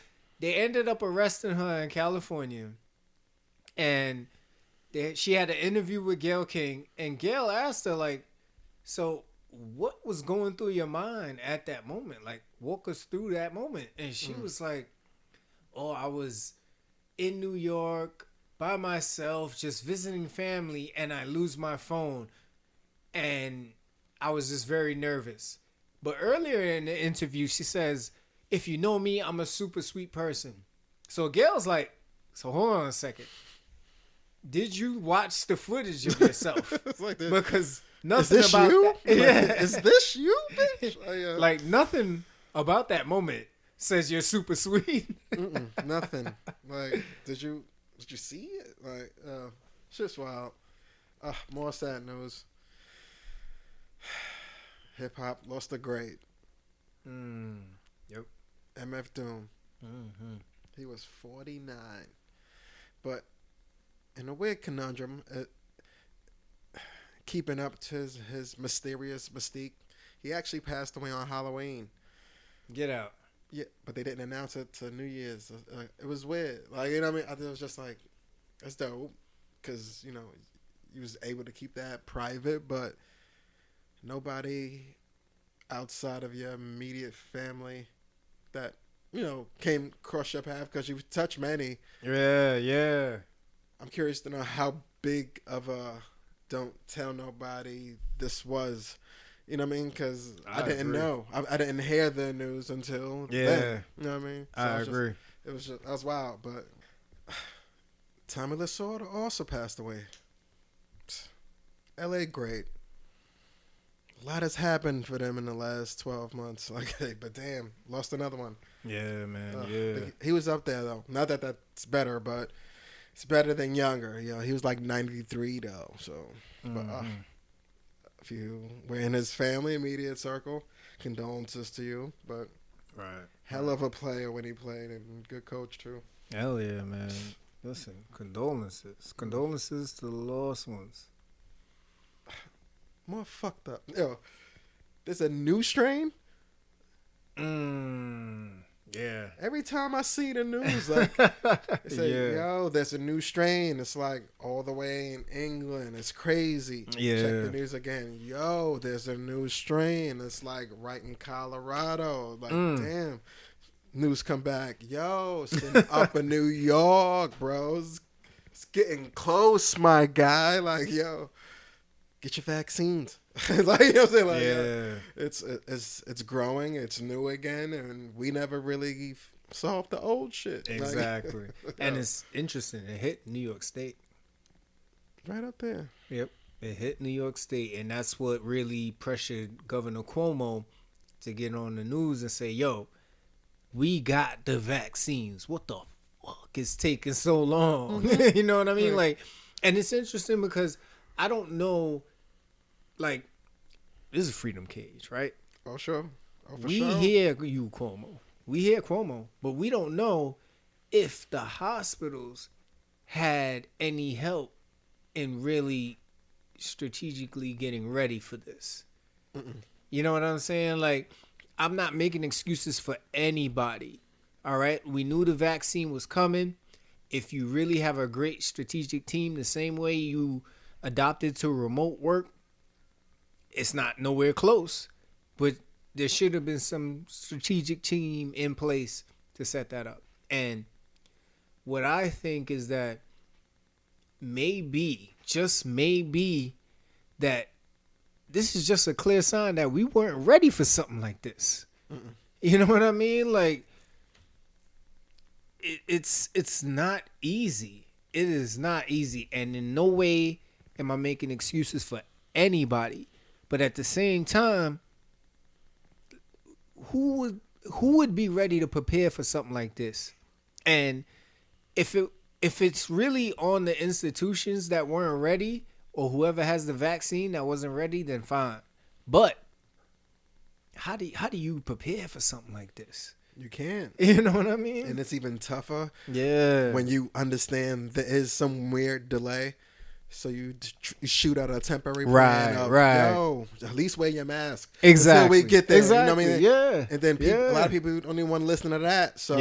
S1: they ended up arresting her in California, and she had an interview with Gayle King, and Gayle asked her like, "So, what was going through your mind at that moment? Like, walk us through that moment." And she was like, "Oh, I was in New York by myself, just visiting family, and I lose my phone, and I was just very nervous." But earlier in the interview, she says, "If you know me, I'm a super sweet person." So Gail's like, "So hold on a second. Did you watch the footage of yourself?"
S2: It's like this.
S1: Because nothing
S2: Is this
S1: about
S2: you?
S1: that. Yeah.
S2: Is this you, bitch?
S1: Like nothing about that moment says you're super sweet.
S2: Nothing. Like, did you see it? Like, shit's wild. More sad news. Hip hop lost a great.
S1: Yep.
S2: MF Doom.
S1: Mm-hmm.
S2: He was 49. But in a weird conundrum, keeping up to his mysterious mystique, he actually passed away on Halloween.
S1: Get out.
S2: Yeah, but they didn't announce it to New Year's. It was weird. Like, you know what I mean? I think it was just like, that's dope. Because, you know, he was able to keep that private, but nobody outside of your immediate family that, you know, came across your path, because you've touched many.
S1: Yeah.
S2: I'm curious to know how big of a don't tell nobody this was. You know what I mean? Because I didn't know. I didn't hear the news until then. You know what I mean? So
S1: I agree.
S2: That was wild. But Tommy Lasorda also passed away. L.A. great. A lot has happened for them in the last 12 months. Like, but damn, lost another one.
S1: Yeah, man.
S2: He was up there though. Not that that's better, but it's better than younger. You know, he was like 93 though. So, but if you were in his family, immediate circle, condolences to you. But hell of a player when he played, and good coach too.
S1: Hell yeah, man. Listen, condolences to the lost ones.
S2: More fucked up. Yo, there's a new strain.
S1: Yeah.
S2: Every time I see the news, like, they say, yo, there's a new strain. It's like all the way in England. It's crazy.
S1: Yeah.
S2: Check the news again. Yo, there's a new strain. It's like right in Colorado. Like, damn. News come back. Yo, it's in upper New York, bro. It's getting close, my guy. Like, yo, get your vaccines. Like, you know what I'm saying? Like, it's growing, it's new again, and we never really solved the old shit.
S1: Exactly. Like, and it's interesting. It hit New York State.
S2: Right up there.
S1: Yep. It hit New York State, and that's what really pressured Governor Cuomo to get on the news and say, yo, we got the vaccines. What the fuck is taking so long? You know what I mean? Like, and it's interesting because I don't know. Like, this is a freedom cage, right?
S2: Oh, sure.
S1: We hear you, Cuomo. We hear Cuomo, but we don't know if the hospitals had any help in really strategically getting ready for this. You know what I'm saying? Like, I'm not making excuses for anybody, all right? We knew the vaccine was coming. If you really have a great strategic team, the same way you adopted to remote work, it's not nowhere close, but there should have been some strategic team in place to set that up. And what I think is that maybe, just maybe, that this is just a clear sign that we weren't ready for something like this. You know what I mean? Like, it's not easy. It is not easy. And in no way am I making excuses for anybody. But at the same time, who would be ready to prepare for something like this? And if it's really on the institutions that weren't ready, or whoever has the vaccine that wasn't ready, then fine. But how do you prepare for something like this?
S2: You can't.
S1: You know what I mean?
S2: And it's even tougher.
S1: Yeah.
S2: When you understand there is some weird delay. So you shoot out a temporary plan of, yo, at least wear your mask.
S1: Exactly.
S2: Until we get there.
S1: Exactly.
S2: You know what I mean?
S1: Yeah.
S2: And then a lot of people don't even want to listen to that. So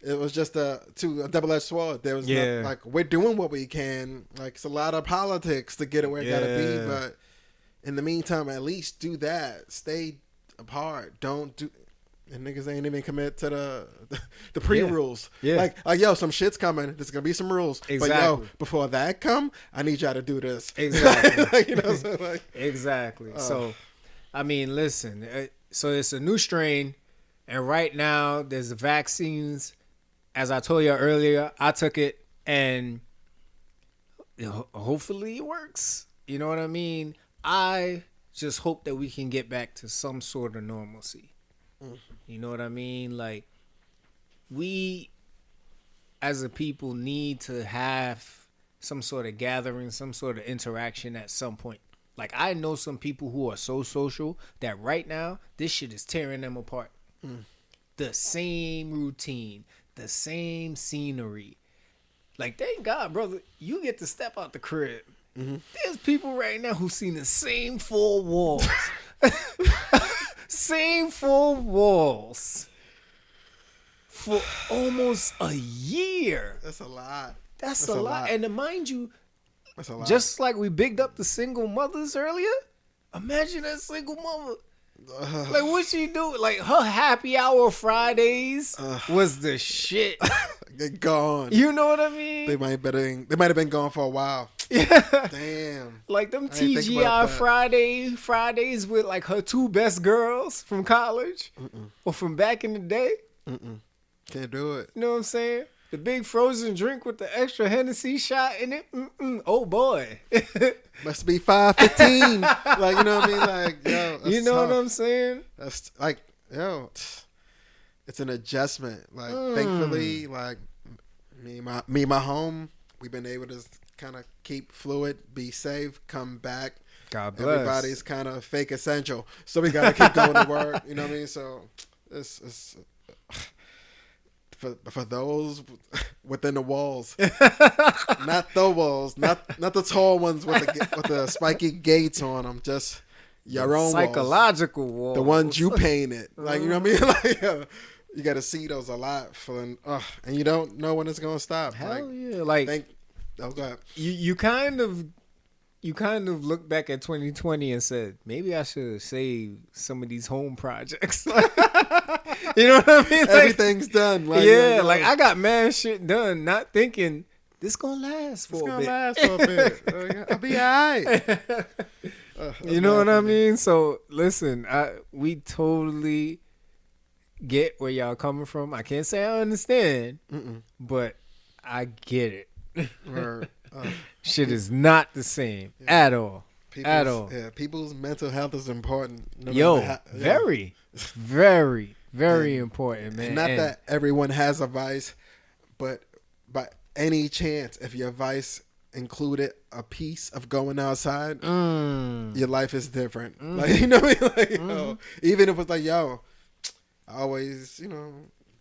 S2: it was just a double-edged sword. There was like we're doing what we can. Like it's a lot of politics to get it where it gotta be, but in the meantime, at least do that. Stay apart. Don't do. And niggas ain't even commit to the pre-rules. Yeah. Like yo, some shit's coming. There's gonna be some rules. Exactly. But yo, before that come, I need y'all to do this.
S1: Exactly.
S2: Like, you know, so like,
S1: exactly. So, I mean, listen. So it's a new strain, and right now there's vaccines. As I told you earlier, I took it, and hopefully it works. You know what I mean? I just hope that we can get back to some sort of normalcy. You know what I mean? Like, we as a people need to have some sort of gathering, some sort of interaction at some point. Like, I know some people who are so social that right now, this shit is tearing them apart. The same routine, the same scenery. Like, thank God, brother, you get to step out the crib. There's people right now who seen the same four walls. Same four walls for almost a year.
S2: That's a lot.
S1: That's a lot. And to mind you, that's a lot. Just like we bigged up the single mothers earlier, imagine that single mother. Like, what she do? Like, her happy hour Fridays was the shit.
S2: They're gone.
S1: You know what I mean?
S2: They might have been gone for a while. Yeah. Damn.
S1: Like them TGI Fridays with like her two best girls from college or from back in the day.
S2: Can't do it.
S1: You know what I'm saying? The big frozen drink with the extra Hennessy shot in it. Oh boy.
S2: Must be 5:15. Like, you know what I mean? Like, yo,
S1: you know tough. What I'm saying?
S2: That's like, yo, it's an adjustment. Like, thankfully, like me and my home, we've been able to kind of keep fluid, be safe, come back.
S1: God bless.
S2: Everybody's kind of fake essential, so we gotta keep going to work. You know what I mean? So it's for those within the walls, not the walls, not the tall ones with the spiky gates on them. Just your own
S1: psychological walls,
S2: the ones you painted. Like, you know what I mean? Like, you got to see those a lot, and you don't know when it's gonna stop.
S1: Hell yeah! Like,
S2: go ahead.
S1: You kind of look back at 2020 and said, maybe I should have saved some of these home projects. You know what I mean? Like,
S2: everything's done. Like,
S1: yeah, like I got mad shit done, not thinking this gonna last for a bit.
S2: I'll be all right.
S1: You know what I mean? So listen, we totally get where y'all coming from. I can't say I understand, but I get it. Shit is not the same at all. At all.
S2: Yeah, people's mental health is important.
S1: Very, very, very important, man.
S2: Not that everyone has a vice, but by any chance, if your vice included a piece of going outside, your life is different. Like, you know what I mean? Like, yo, even if it's like, yo, I always,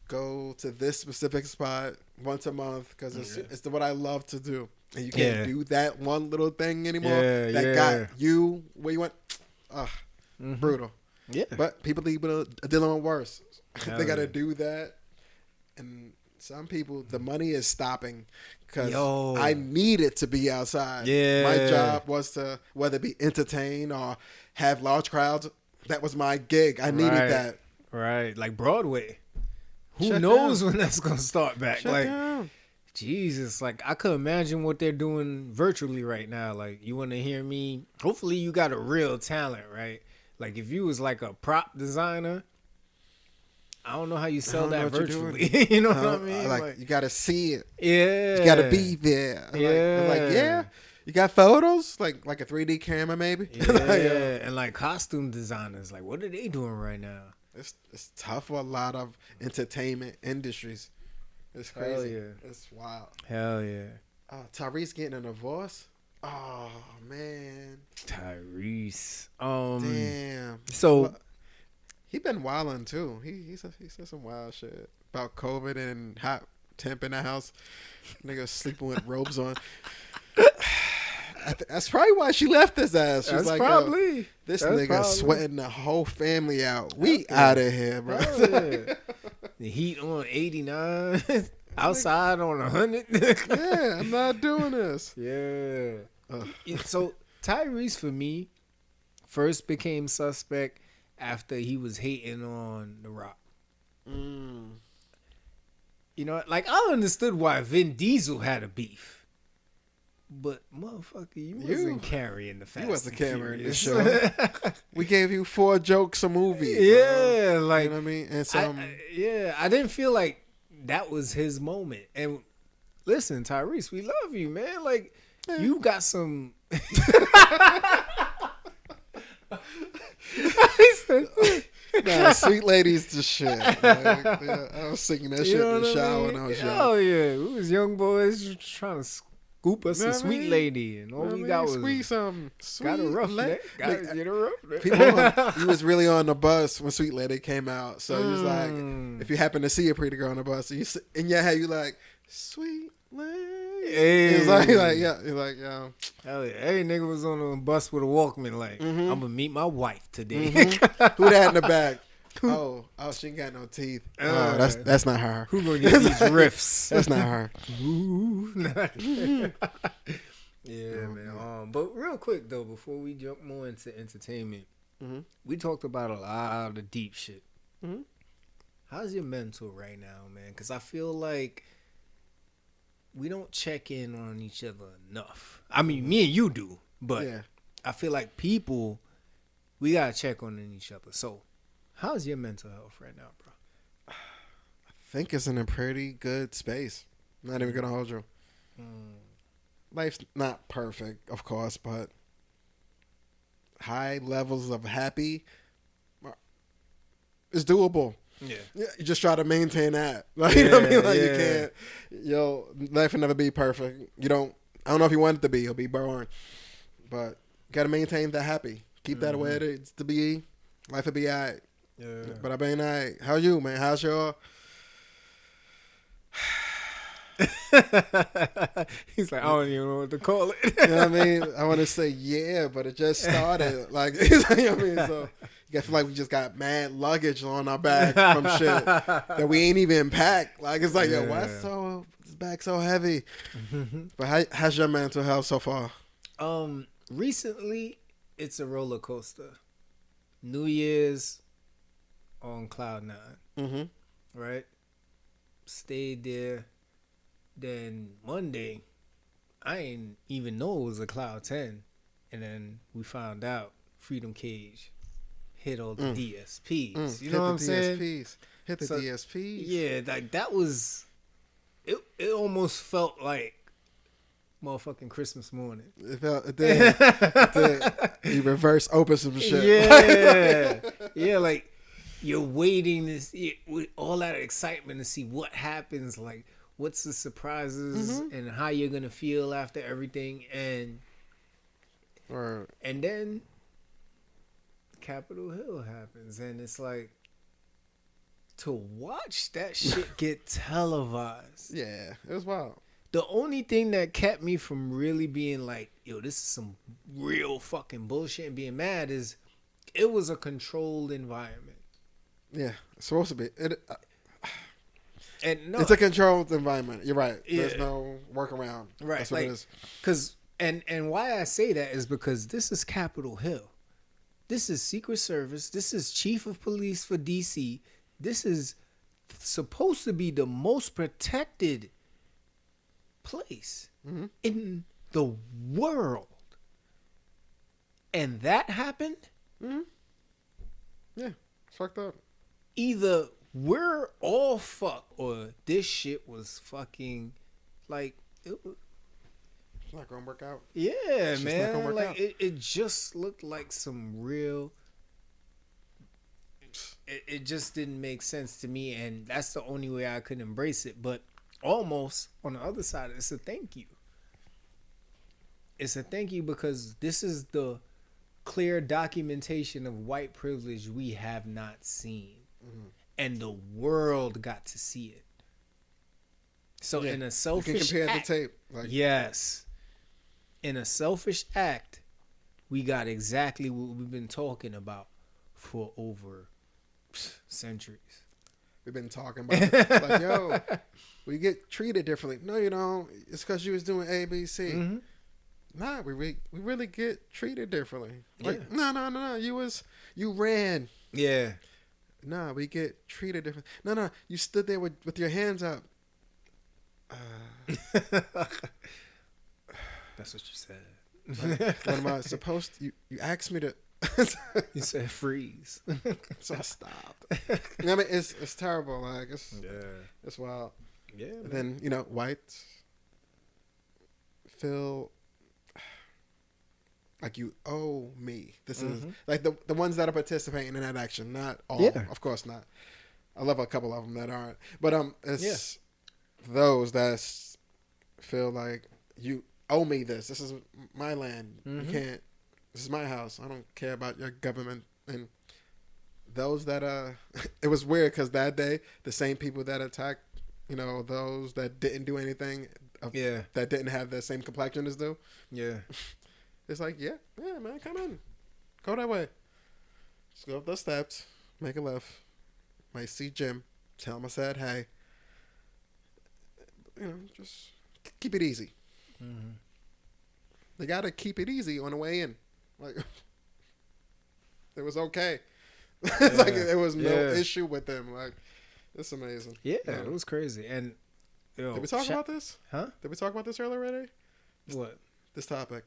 S2: go to this specific spot once a month because it's what I love to do. And you can't do that one little thing anymore. That got you where you went. Brutal.
S1: Yeah.
S2: But people are dealing with worse. They got to do that. And some people, the money is stopping because I needed to be outside.
S1: Yeah.
S2: My job was to, whether it be entertain or have large crowds, that was my gig. I needed that.
S1: Right. Like Broadway. Who knows when that's going to start back?
S2: Shut down.
S1: Jesus, like I could imagine what they're doing virtually right now. Like, you want to hear me? Hopefully you got a real talent, right? Like, if you was like a prop designer, I don't know how you sell that virtually. You know what I mean?
S2: Like, you got to see it.
S1: Yeah.
S2: You got to be there.
S1: Yeah.
S2: You got photos? Like a 3D camera maybe?
S1: Yeah. And like costume designers, like what are they doing right now?
S2: It's tough for a lot of entertainment industries. It's crazy.
S1: Hell yeah.
S2: It's wild.
S1: Hell yeah.
S2: Tyrese getting a divorce? Oh, man.
S1: Tyrese.
S2: Damn.
S1: So
S2: he been wilding too. He said some wild shit about COVID and hot temp in the house. Nigga sleeping with robes on. That's probably why she left his ass. She's like,
S1: probably.
S2: This nigga sweating the whole family out. We out of here, bro.
S1: The heat on 89. Outside on 100.
S2: Yeah, I'm not doing this.
S1: Yeah. So Tyrese for me first became suspect after he was hating on The Rock. You know, like I understood why Vin Diesel had a beef. But motherfucker, you wasn't carrying the Fast.
S2: You wasn't
S1: and
S2: carrying the
S1: Furious.
S2: show. We gave you 4 jokes a movie.
S1: Yeah,
S2: bro.
S1: like
S2: you know what I mean. And some,
S1: I didn't feel like that was his moment. And listen, Tyrese, we love you, man. Like you got some.
S2: nah, Sweet Lady's the shit. Like, yeah, I was singing that shit in the shower when I was young.
S1: Oh yeah, we was young boys just trying to scoop us a Sweet Lady, and all we got was
S2: squeeze something.
S1: Got a rough neck. Got to get a rough neck.
S2: People, you was really on the bus when Sweet Lady came out, so you was like, if you happen to see a pretty girl on the bus, you in your head you like Sweet Lady.
S1: Hey.
S2: He's like yeah. He's like, yeah.
S1: Hell yeah. Every nigga was on a bus with a Walkman like, I'm going to meet my wife today.
S2: Who that in the back? Oh, she ain't got no teeth. Oh, that's not her.
S1: Who going to get these riffs?
S2: That's not her.
S1: Yeah, man. But real quick, though, before we jump more into entertainment, we talked about a lot of the deep shit. How's your mental right now, man? Because I feel like we don't check in on each other enough. I mean, me and you do, but I feel like people, we got to check on each other. So, how's your mental health right now, bro?
S2: I think it's in a pretty good space. Not even going to hold you. Life's not perfect, of course, but high levels of happy is doable. Yeah, you just try to maintain that. Like, you know what I mean? Like, you can't, life will never be perfect. I don't know if you want it to be. It'll be boring. But you got to maintain that happy. Keep that where it is to be. Life will be all right. Yeah. But I mean, all right. How you, man? How's your...
S1: He's like, I don't even know what to call it.
S2: You know what I mean? I want to say but it just started. Like, you know what I mean? So I feel like we just got mad luggage on our back from shit that we ain't even packed. Like, it's like, yo, why is this bag so heavy? But how's your mental health so far?
S1: Recently, it's a roller coaster. New Year's on cloud 9. Right? Stayed there. Then Monday, I didn't even know it was a cloud 10. And then we found out Freedom Cage hit all the DSPs. You know what I'm saying?
S2: Hit the DSPs.
S1: Yeah, like that was, it almost felt like motherfucking Christmas morning.
S2: It did. You reverse open some shit.
S1: Yeah. Yeah, like you're waiting to see, with all that excitement to see what happens, like what's the surprises and how you're gonna feel after everything, and then Capitol Hill happens, and it's like to watch that shit get televised.
S2: Yeah, it was wild.
S1: The only thing that kept me from really being like, yo, this is some real fucking bullshit and being mad is it was a controlled environment.
S2: Yeah, it's supposed to be.
S1: And no,
S2: it's a controlled environment. You're right. Yeah. There's no workaround.
S1: Right.
S2: That's what
S1: like,
S2: it is.
S1: Cause, and why I say that is because this is Capitol Hill. This is Secret Service. This is Chief of Police for DC. This is supposed to be the most protected place in the world. And that happened?
S2: Yeah, it's fucked up.
S1: Either we're all fucked or this shit was fucking like it was,
S2: it's not gonna work out.
S1: Yeah, man. Like it just looked like some real. It just didn't make sense to me, and that's the only way I could embrace it. But almost on the other side, it's a thank you. It's a thank you because this is the clear documentation of white privilege we have not seen. And the world got to see it. So in a selfish
S2: you can compare
S1: act,
S2: the tape. Like,
S1: yes. In a selfish act, we got exactly what we've been talking about for over centuries.
S2: we've been talking about it. Like, yo, we get treated differently. No, you don't. It's because you was doing A, B, C.
S1: Mm-hmm.
S2: Nah, we really get treated differently. Like,
S1: Yeah.
S2: no. You ran.
S1: Yeah.
S2: Nah, we get treated different. No, you stood there with your hands up.
S1: That's what you said.
S2: Like, what am I supposed to? You asked me to.
S1: You said freeze.
S2: So I stopped. You know what I mean, it's terrible. Like it's wild.
S1: Yeah. Man.
S2: And then whites feel like you owe me. This is like the ones that are participating in that action, not all.
S1: Yeah.
S2: Of course not. I love a couple of them that aren't, but it's those that feel like you owe me this. This is my land. You can't. This is my house. I don't care about your government. And those that it was weird because that day the same people that attacked, those that didn't do anything, that didn't have the same complexion as do.
S1: Yeah.
S2: It's like, yeah, man, come in, go that way. Just go up those steps, make a left. Might see Jim. Tell him I said hey. Just keep it easy. Mm-hmm. They gotta keep it easy on the way in. Like it was okay. It's like there was no issue with them. Like it's amazing.
S1: Yeah, it was crazy. And
S2: did we talk about this?
S1: Huh?
S2: Did we talk about this earlier already?
S1: What?
S2: This topic.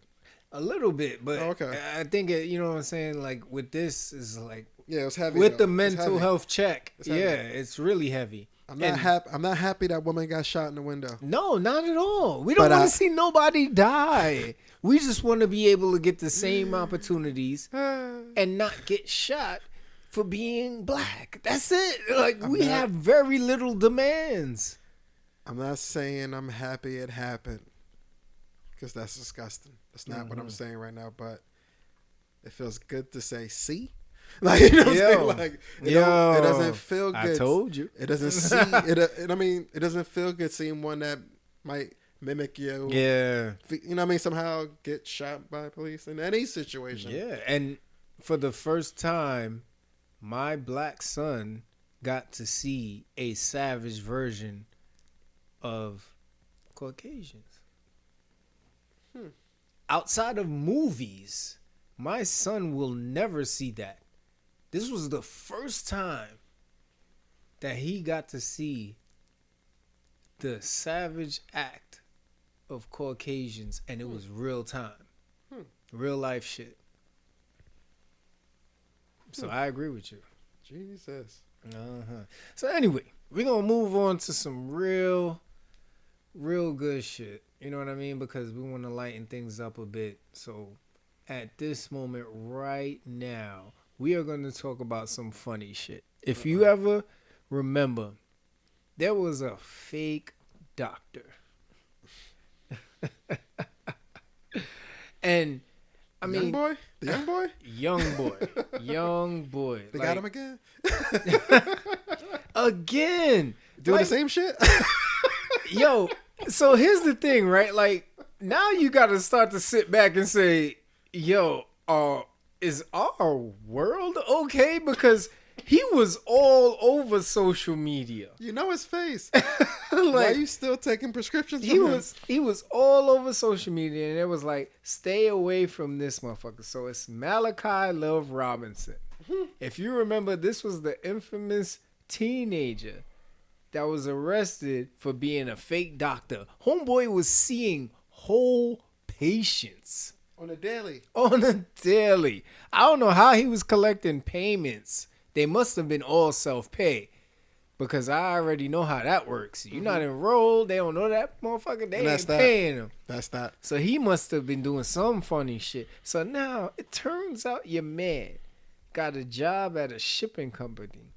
S1: A little bit, but
S2: okay.
S1: I think you know what I'm saying. Like with this is like
S2: it was heavy
S1: with
S2: though.
S1: The mental health check. It's really heavy.
S2: I'm not happy that woman got shot in the window.
S1: No, not at all. We don't want to see nobody die. We just want to be able to get the same opportunities and not get shot for being black. That's it. Like we have very little demands.
S2: I'm not saying I'm happy it happened because that's disgusting. That's not what I'm saying right now. But it feels good to say, see. Like, you know what I'm saying? Like, it doesn't feel good.
S1: I told you.
S2: It doesn't see it. I mean, it doesn't feel good seeing one that might mimic you.
S1: Yeah.
S2: You know what I mean? Somehow get shot by police in any situation.
S1: Yeah. And for the first time, my black son got to see a savage version of Caucasians. Outside of movies, my son will never see that. This was the first time that he got to see the savage act of Caucasians, and it was real time. Real life shit. So I agree with you.
S2: Jesus.
S1: So anyway, we're going to move on to some real good shit. You know what I mean? Because we want to lighten things up a bit. So at this moment right now, we are going to talk about some funny shit. If you ever remember, there was a fake doctor. And I mean,
S2: the young boy?
S1: Young boy.
S2: They got him again?
S1: Again.
S2: Doing the same shit?
S1: Yo, so here's the thing, right? Like, now you got to start to sit back and say, yo, is our world okay? Because he was all over social media.
S2: You know his face. Why are you still taking prescriptions from him?
S1: He was all over social media, and it was like, stay away from this motherfucker. So it's Malachi Love Robinson. If you remember, this was the infamous teenager that was arrested for being a fake doctor. Homeboy was seeing whole patients.
S2: On a daily.
S1: I don't know how he was collecting payments. They must have been all self-pay. Because I already know how that works. You're not enrolled. They don't know that motherfucker. They ain't paying him.
S2: That's that.
S1: So he must have been doing some funny shit. So now it turns out your man got a job at a shipping company.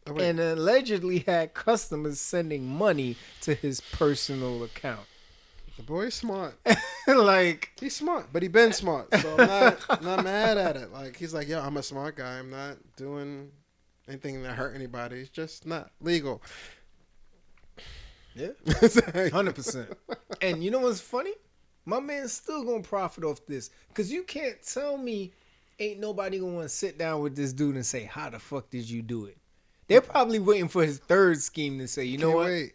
S2: Oh,
S1: and allegedly had customers sending money to his personal account.
S2: The boy's smart.
S1: Like,
S2: he's smart, but he been smart. So I'm not mad at it. Like, he's like, yo, I'm a smart guy. I'm not doing anything that hurt anybody. It's just not legal.
S1: Yeah. 100%. And you know what's funny? My man's still gonna profit off this. Because you can't tell me ain't nobody gonna sit down with this dude and say, how the fuck did you do it? They're probably waiting for his third scheme to say, you know
S2: Can't
S1: what?
S2: wait.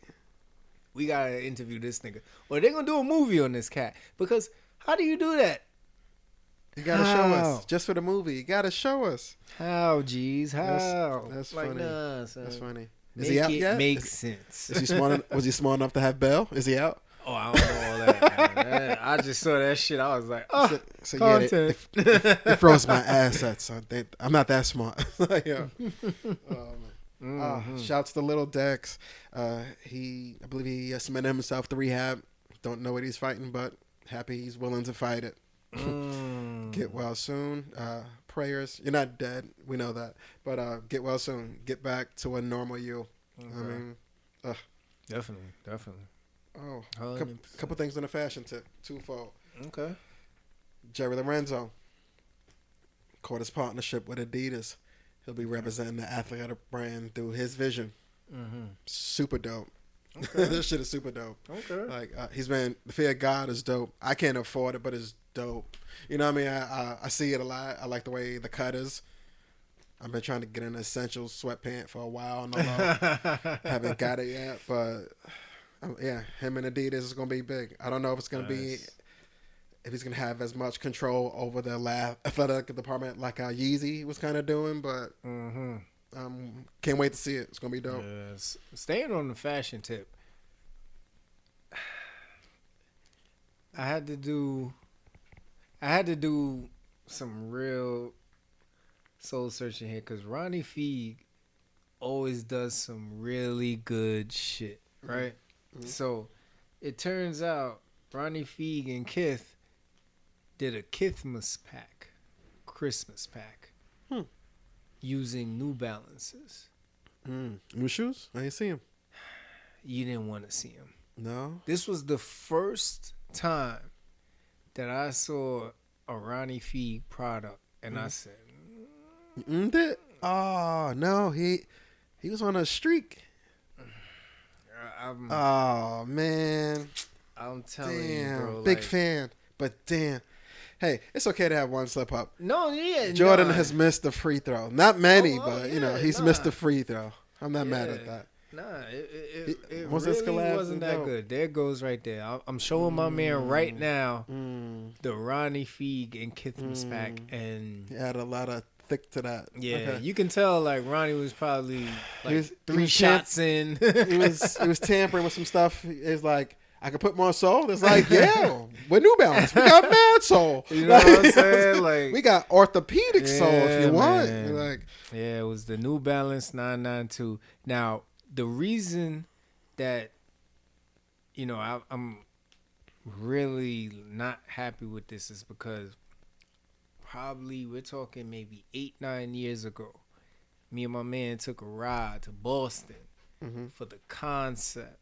S1: We gotta interview this nigga, or they're gonna do a movie on this cat. Because how do you do that?
S2: You gotta show us just for the movie. You gotta show us.
S1: How, G's? How?
S2: That's
S1: like,
S2: funny.
S1: Nah, son.
S2: That's funny.
S1: Make
S2: Is he out
S1: it
S2: yet?
S1: make sense.
S2: Is he smart? Was he smart enough to have bail? Is he out?
S1: Oh, I don't know all that. Man. I just saw that shit. I was like, oh,
S2: So
S1: content.
S2: It froze my assets. I'm not that smart. Yeah. Shouts to Little Dex. I believe he submitted himself to rehab. Don't know what he's fighting, but happy he's willing to fight it. Get well soon. Prayers. You're not dead. We know that. But get well soon. Get back to a normal you. Okay. I mean,
S1: Definitely.
S2: Oh, couple things in the fashion tip. Twofold.
S1: Okay.
S2: Jerry Lorenzo caught his partnership with Adidas. He'll be representing the athletic brand through his vision. Super dope. Okay. This shit is super dope.
S1: Okay.
S2: Like the fear of God is dope. I can't afford it, but it's dope. You know what I mean? I see it a lot. I like the way the cut is. I've been trying to get an essential sweatpant for a while and haven't got it yet. But yeah, him and Adidas is gonna be big. I don't know if it's gonna be if he's gonna have as much control over the athletic department like how Yeezy was kind of doing, but can't wait to see it. It's gonna be dope.
S1: Yes. Staying on the fashion tip, I had to do some real soul searching here because Ronnie Feig always does some really good shit, right? So it turns out Ronnie Feig and Kith did a Christmas pack using New Balances.
S2: New shoes? I ain't see him.
S1: You didn't want to see him.
S2: No.
S1: This was the first time that I saw a Ronnie Feig product, and I said,
S2: "Oh no, he was on a streak." Oh man,
S1: I'm telling you, bro.
S2: Big fan, but damn. Hey, it's okay to have one slip up.
S1: No, yeah.
S2: Jordan has missed the free throw. Not many, but he's missed the free throw. I'm not mad at that.
S1: Nah, it really wasn't that good. There it goes right there. I'm showing my man right now the Ronnie Feig and Christmas pack, and
S2: he had a lot of thick to that.
S1: Yeah, you can tell like Ronnie was probably like three shots in.
S2: He was tampering with some stuff. It's like, I could put more sole. It's like, yeah, with New Balance, we got mad sole.
S1: You know what I'm saying? Like,
S2: we got orthopedic sole if you want. Like,
S1: yeah, it was the New Balance 992. Now, the reason that I'm really not happy with this is because probably we're talking maybe 8-9 years ago, me and my man took a ride to Boston for the concept.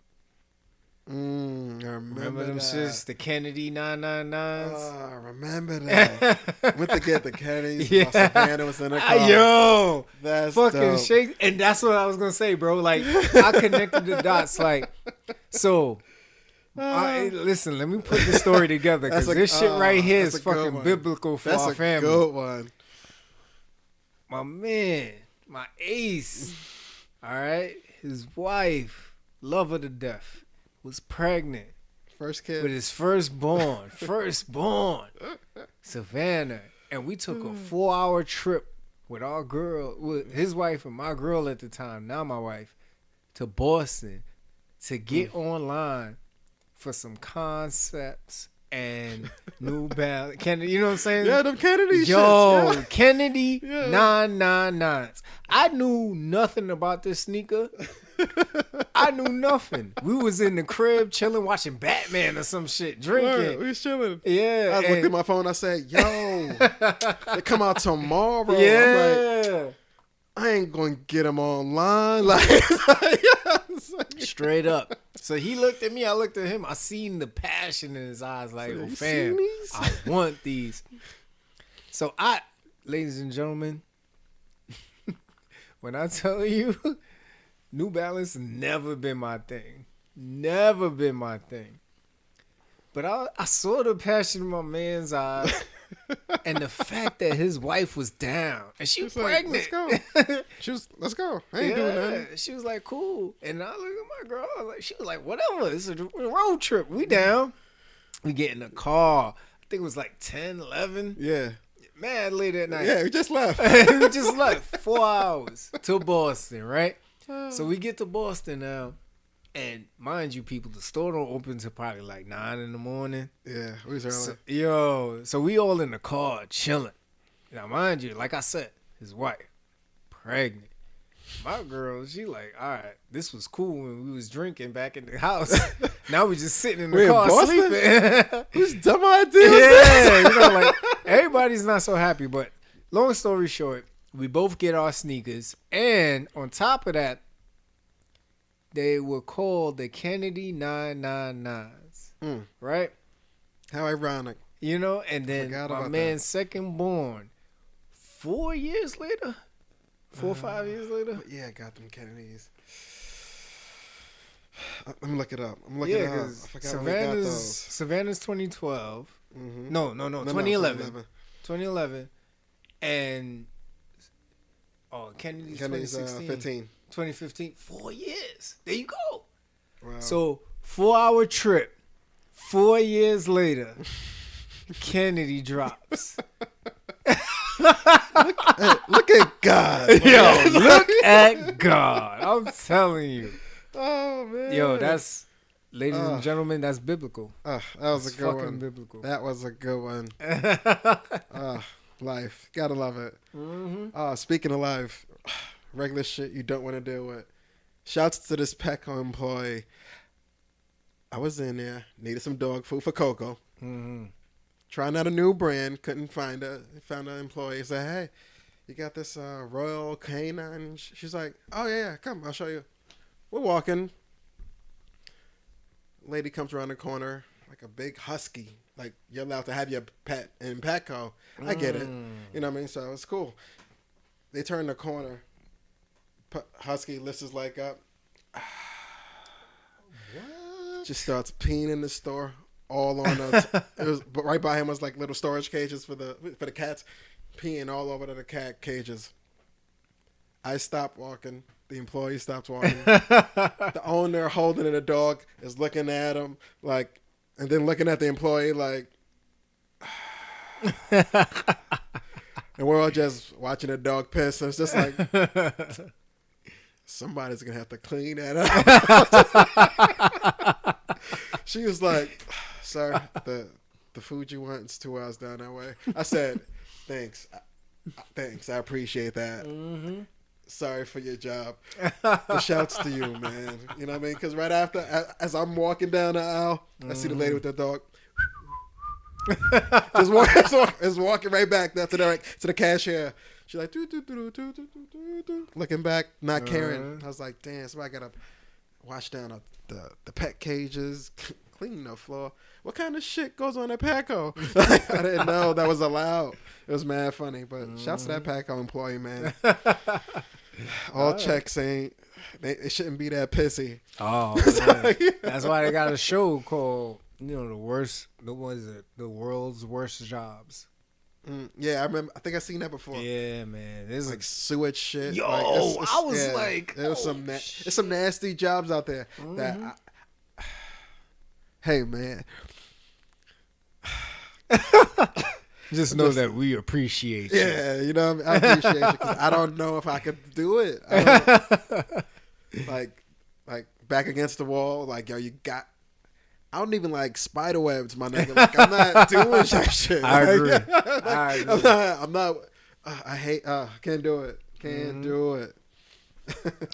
S2: I remember
S1: them
S2: that.
S1: shits, the Kennedy 999s.
S2: Oh, I remember that. Went to get the Kennedys. Yeah. Savannah was in the car.
S1: Yo,
S2: that's
S1: fucking
S2: dope.
S1: shake. And that's what I was gonna say, bro. Like, I connected the dots. Like, so. Listen, let me put the story together because this shit right here is fucking biblical for our family.
S2: That's a good one.
S1: My man, my ace, all right, his wife, love her to death, was pregnant.
S2: First kid.
S1: With his firstborn, Savannah. And we took a 4-hour trip with our girl, with his wife and my girl at the time, now my wife, to Boston to get online for some concepts and New Balance. Kennedy, you know what I'm saying?
S2: Yeah, them Kennedy shits.
S1: Yo,
S2: yeah.
S1: Kennedy 999s. I knew nothing about this sneaker. I knew nothing. We was in the crib chilling, watching Batman or some shit, drinking.
S2: We was chilling.
S1: Yeah.
S2: I looked at my phone. I said, "Yo, they come out tomorrow."
S1: Yeah.
S2: I'm like, I ain't gonna get them online. Like,
S1: straight up. So he looked at me. I looked at him. I seen the passion in his eyes. Like, oh, fam, I want these. So ladies and gentlemen, when I tell you, New Balance never been my thing. Never been my thing. But I saw the passion in my man's eyes. And the fact that his wife was down and she was pregnant.
S2: Like, let's go. She was, let's go. I ain't doing nothing.
S1: She was like, cool. And I look at my girl. She was like, whatever. It's a road trip. We down. We get in the car. I think it was like 10, 11.
S2: Yeah.
S1: Mad late at night.
S2: Yeah, we just left.
S1: We just left 4 hours to Boston, right? So we get to Boston now. And mind you, people, the store don't open till probably like 9 in the morning.
S2: Yeah, we was early.
S1: So we all in the car chilling. Now, mind you, like I said, his wife, pregnant. My girl, she like, all right, this was cool when we was drinking back in the house. Now we just sitting in the car sleeping.
S2: Whose dumb idea?
S1: Yeah, like everybody's not so happy. But long story short, we both get our sneakers, and on top of that, they were called the Kennedy 999s, right?
S2: How ironic.
S1: And then my man's second born, 4 years later, 4 or 5 years later.
S2: Yeah, I got them Kennedys. Let me look it up. I'm looking it up. I forgot when we got those.
S1: Savannah's 2012.
S2: Mm-hmm.
S1: No, 2011. 2011. And Kennedy's 2016. 2015. 4 years. There you go. Wow. So 4-hour trip. 4 years later, Kennedy drops.
S2: Look at God.
S1: Yo, look at God. I'm telling you.
S2: Oh, man.
S1: Yo, that's, ladies and gentlemen, that's biblical.
S2: That was a good one.
S1: Biblical.
S2: That was a good one. Life. Gotta love it. Mm-hmm. Speaking of life, regular shit you don't want to deal with. Shouts to this Petco employee. I was in there, needed some dog food for Coco. Mm-hmm. Trying out a new brand, couldn't find her. Found an employee, said, hey, you got this Royal Canine? She's like, oh, yeah, come, I'll show you. We're walking. Lady comes around the corner, like a big husky. Like, you're allowed to have your pet in Petco. I get it. You know what I mean? So it's cool. They turn the corner. Husky lifts his leg up. What? Just starts peeing in the store. All on us. But right by him was like little storage cages for the cats, peeing all over the cat cages. I stopped walking. The employee stopped walking. The owner holding the dog is looking at him like, and then looking at the employee like, and we're all just watching the dog piss. And it's just like, somebody's gonna have to clean that up. She was like, sir, the food you want is 2 hours down that way. I said, thanks. I appreciate that. Mm-hmm. Sorry for your job. The shouts to you, man. You know what I mean? Because right after, as I'm walking down the aisle, I see the lady with the dog. just walking right back there to the cashier. She's like, looking back, not caring. I was like, damn, so I got to wash down the pet cages, clean the floor. What kind of shit goes on at Petco? I didn't know that was allowed. It was mad funny, but shouts to that Petco employee, man. All checks ain't, they shouldn't be that pissy.
S1: Oh, man. That's why they got a show called, the world's worst jobs.
S2: Yeah, I remember. I think I seen that before.
S1: Yeah, man. There's
S2: like sewage shit.
S1: Yo,
S2: it's,
S1: I was like,
S2: there's some nasty jobs out there that. Hey, man.
S1: Just know that we appreciate you.
S2: Yeah, I appreciate you because I don't know if I could do it. Like back against the wall. Like, yo, you got. I don't even like spider webs, my nigga. Like, I'm not doing that shit.
S1: I agree.
S2: I agree. I'm not. I hate. Can't do it. Can't do it.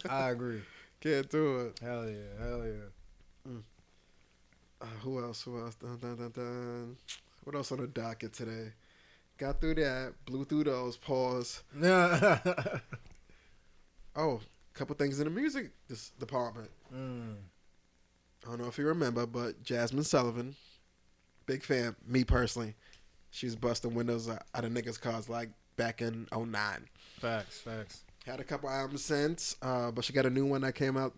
S1: I agree.
S2: Can't do it.
S1: Hell yeah.
S2: Who else? Dun. What else on the docket today? Got through that. Blew through those. Pause. Oh, a couple things in the music department. I don't know if you remember, but Jasmine Sullivan, big fan, me personally. She was busting windows out of niggas' cars like back in 2009.
S1: Facts.
S2: Had a couple albums since, but she got a new one that came out,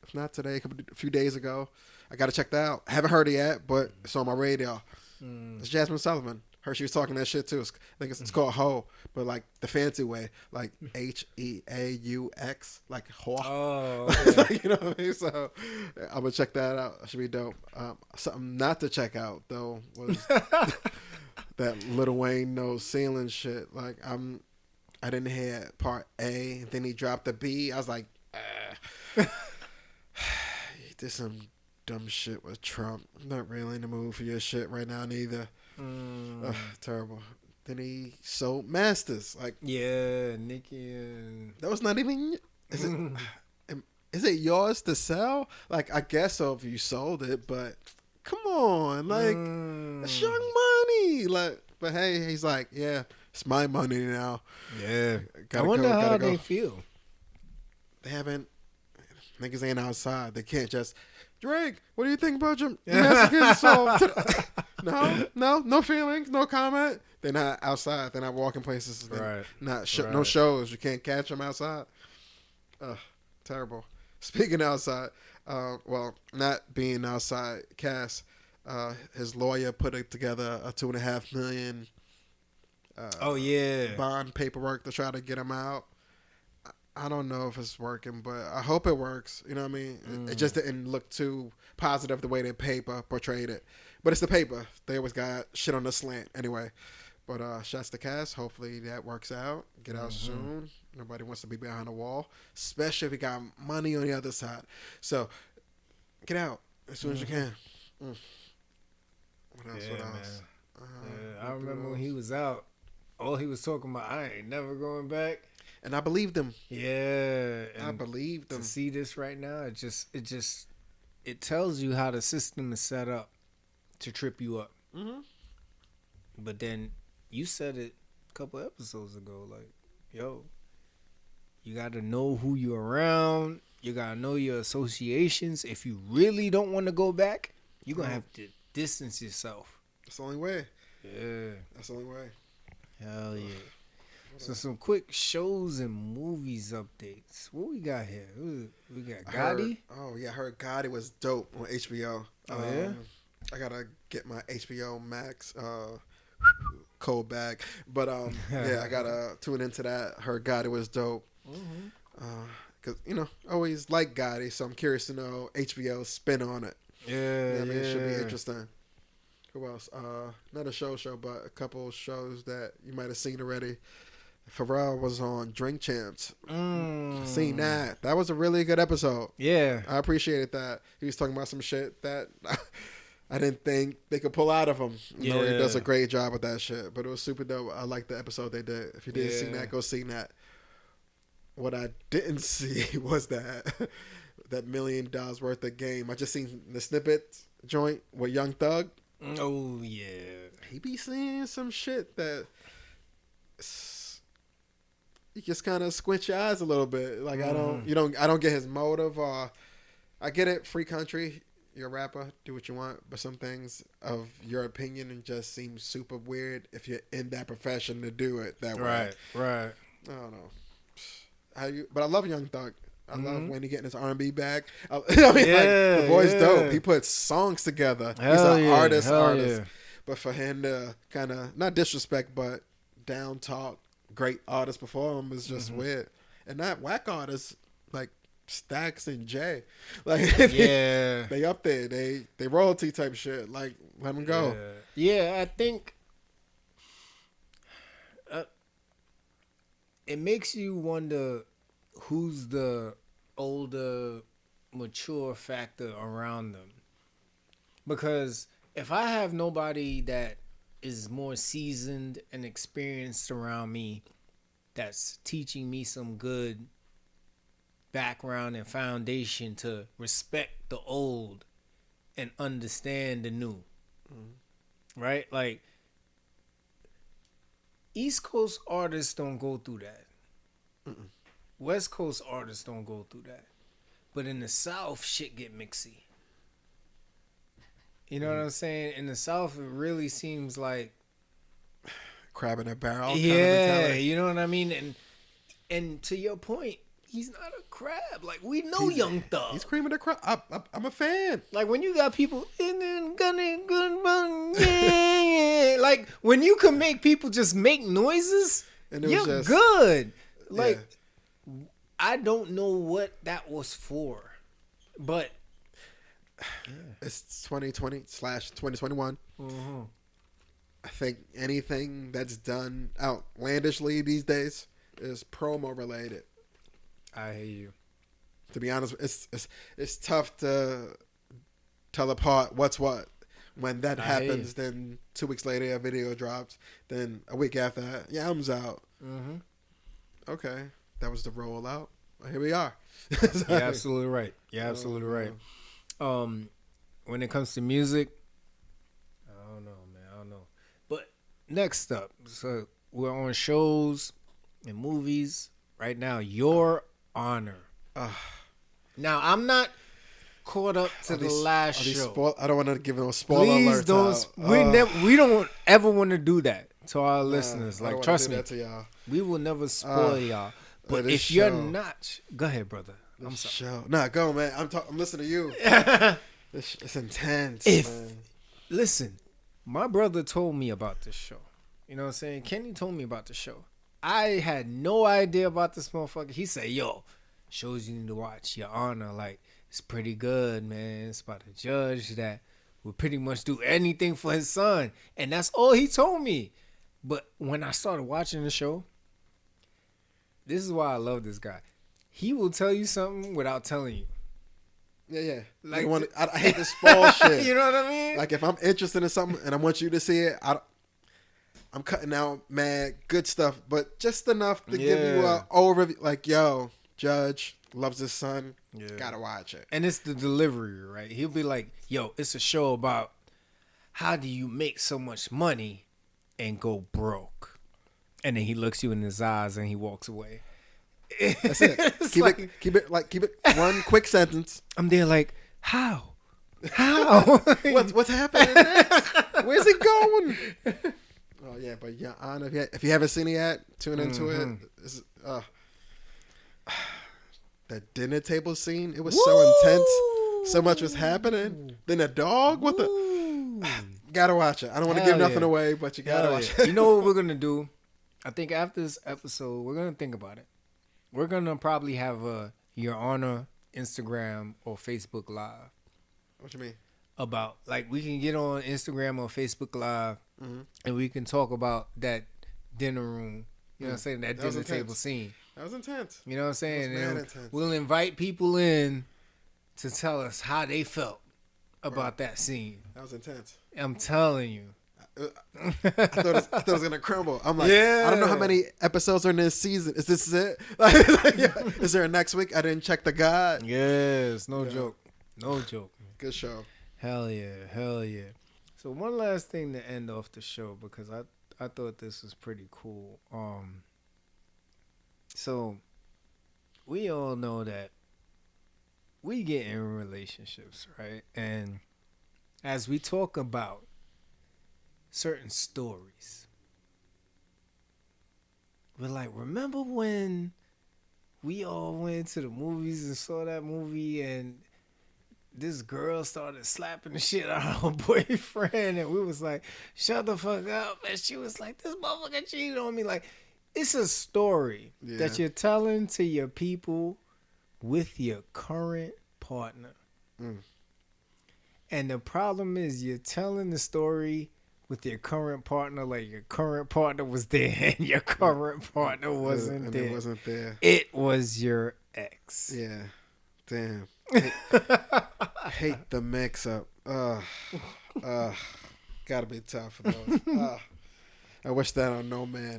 S2: if not today, a few days ago. I got to check that out. I haven't heard it yet, but it's on my radio. It's Jasmine Sullivan. Heard she was talking that shit too. I think it's called Ho, but like the fancy way, like HEAUX, like Ho.
S1: Oh, okay.
S2: Like, you know what I mean? So I'm gonna check that out. It should be dope. Something not to check out though was that Lil Wayne No Ceiling shit. Like I didn't hear part A, and then he dropped the B. I was like, he did some dumb shit with Trump. I'm not really in the mood for your shit right now neither. Terrible. Then he sold masters. Like,
S1: yeah, Nicki and
S2: that was not even. Is it yours to sell? Like, I guess so if you sold it, but come on, like, it's young money. Like, but hey, he's like, yeah, it's my money now.
S1: Yeah, I wonder how they feel.
S2: They haven't. Niggas ain't outside. They can't just. Drake, what do you think about your Mexican soul? No feelings, no comment. They're not outside. They're not walking places. They're right. No shows. You can't catch them outside. Terrible. Speaking outside, well, not being outside, Cass, his lawyer put it together a $2.5 million. Bond paperwork to try to get him out. I don't know if it's working, but I hope it works. You know what I mean? It just didn't look too positive the way the paper portrayed it. But it's the paper. They always got shit on the slant anyway. But shouts to Cass. Hopefully that works out. Get out soon. Nobody wants to be behind a wall, especially if you got money on the other side. So get out as soon as you can. What else?
S1: I remember when he was out, all he was talking about, I ain't never going back.
S2: And I believed him.
S1: Yeah.
S2: I believed him.
S1: To see this right now, it tells you how the system is set up to trip you up. Mm-hmm. But then you said it a couple episodes ago, like, yo, you got to know who you're around. You got to know your associations. If you really don't want to go back, you're going to have to distance yourself.
S2: That's the only way.
S1: Yeah.
S2: That's the only way.
S1: Hell yeah. So some quick shows and movies updates. What we got here? We got Gotti.
S2: I heard Gotti was dope on HBO.
S1: Oh yeah.
S2: I gotta get my HBO Max cold bag, but I gotta tune into that. Heard Gotti was dope. Cause I always like Gotti, so I'm curious to know HBO's spin on it.
S1: Yeah,
S2: I mean, it should be interesting. Who else? Not a show, but a couple shows that you might have seen already. Pharrell was on Drink Champs. Seen that. That was a really good episode.
S1: Yeah.
S2: I appreciated that. He was talking about some shit that I didn't think they could pull out of him. He does a great job with that shit. But it was super dope. I liked the episode they did. If you didn't see that, go see that. What I didn't see was that $1 million worth of game. I just seen the snippet joint with Young Thug.
S1: Oh, yeah.
S2: He be seeing some shit that... You just kind of squint your eyes a little bit. Like I don't get his motive. I get it, free country. You're a rapper, do what you want. But some things of your opinion and just seem super weird if you're in that profession to do it that way.
S1: Right.
S2: I don't know. But I love Young Thug. I love when he getting his R&B back. Like, the boy's dope. He puts songs together. He's an artist.
S1: Yeah.
S2: But for him to kind of not disrespect, but down talk great artists before him is just weird. And not whack artists like Stax and Jay. Like they up there. They royalty type shit. Like let them go.
S1: Yeah, I think it makes you wonder who's the older, mature factor around them. Because if I have nobody that is more seasoned and experienced around me that's teaching me some good background and foundation to respect the old and understand the new. Right? Like East Coast artists don't go through that. West Coast artists don't go through that. But in the South, shit get mixy. You know what I'm saying? In the South, it really seems like
S2: crab in a barrel.
S1: Yeah, you know what I mean? And to your point, he's not a crab. Like, we know Young Thug.
S2: He's creaming the crab. I'm a fan.
S1: Like, when you got people like, when you can make people just make noises, and you're just good. Like, I don't know what that was for, but
S2: it's 2020/2021.
S1: Mm-hmm.
S2: I think anything that's done outlandishly these days is promo related.
S1: I hear you.
S2: To be honest, it's tough to tell apart what's what. When that happens, then 2 weeks later a video drops. Then a week after that, the album's out.
S1: Mm-hmm.
S2: Okay, that was the rollout. Well, here we are.
S1: You're absolutely right. You're absolutely right. When it comes to music, I don't know, man. I don't know. But next up, so we're on shows and movies right now. Your Honor. Now, I'm not caught up to the last show.
S2: I don't want to give no spoiler
S1: Please
S2: alerts.
S1: we don't ever want to do that to our listeners. Like, trust me,
S2: to y'all.
S1: we will never spoil y'all. But if you're not, go ahead, brother. I'm sorry.
S2: Nah, go, man. I'm listening to you. It's intense, man.
S1: Listen, my brother told me about this show. You know what I'm saying? Kenny told me about the show. I had no idea about this motherfucker. He said, yo, shows you need to watch, Your Honor. Like, it's pretty good, man. It's about a judge that would pretty much do anything for his son. And that's all he told me. But when I started watching the show, this is why I love this guy. He will tell you something without telling you.
S2: Yeah.
S1: Like,
S2: I hate to spoil shit.
S1: You know what I mean?
S2: Like, if I'm interested in something and I want you to see it, I'm cutting out mad good stuff, but just enough to give you an overview. Like, yo, judge loves his son. Gotta watch it.
S1: And it's the delivery, right? He'll be like, yo, it's a show about how do you make so much money and go broke. And then he looks you in his eyes and he walks away.
S2: That's it. Keep it one quick sentence.
S1: I'm there like, how?
S2: What's happening next? Where's it going? Oh yeah, but Your Honor, if you haven't seen it yet, tune into it. It's, that dinner table scene, it was so intense. So much was happening. Then a dog, what the? Gotta watch it. I don't want to give nothing away, but you gotta watch it.
S1: You know what we're gonna do? I think after this episode, we're gonna think about it. We're gonna probably have a Your Honor Instagram or Facebook Live.
S2: What you mean?
S1: About, like, we can get on Instagram or Facebook Live and we can talk about that dinner room. You know what I'm saying? That dinner table scene.
S2: That was intense.
S1: You know what I'm saying?
S2: That was intense.
S1: We'll invite people in to tell us how they felt about that scene.
S2: That was intense.
S1: I'm telling you.
S2: I thought it was gonna crumble. I'm like, I don't know how many episodes are in this season. Is this it? Is there a next week? I didn't check the guide.
S1: Yes, no joke. No joke.
S2: Good show.
S1: Hell yeah. So one last thing to end off the show, because I thought this was pretty cool. So we all know that we get in relationships, right? And as we talk about certain stories, we're like, remember when we all went to the movies and saw that movie and this girl started slapping the shit out of her boyfriend and we was like, shut the fuck up. And she was like, this motherfucker cheated on me. Like, it's a story that you're telling to your people with your current partner. And the problem is you're telling the story with your current partner like your current partner was there and your current partner wasn't there.
S2: It wasn't there.
S1: It was your ex.
S2: Yeah. Damn. Hate the mix up. Gotta be tough for those. I wish that on no man.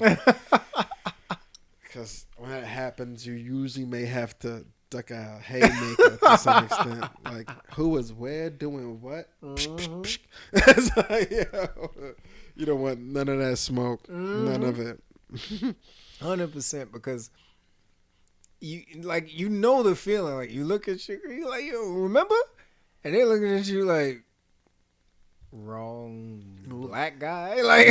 S2: Because when that happens, you usually may have to duck a haymaker to some extent. Like, who was where doing what? It's like, you don't want none of that smoke. None of it.
S1: 100%, because you know the feeling. Like, you look at you, you're like, yo, remember? And they're looking at you like, wrong black guy. Like,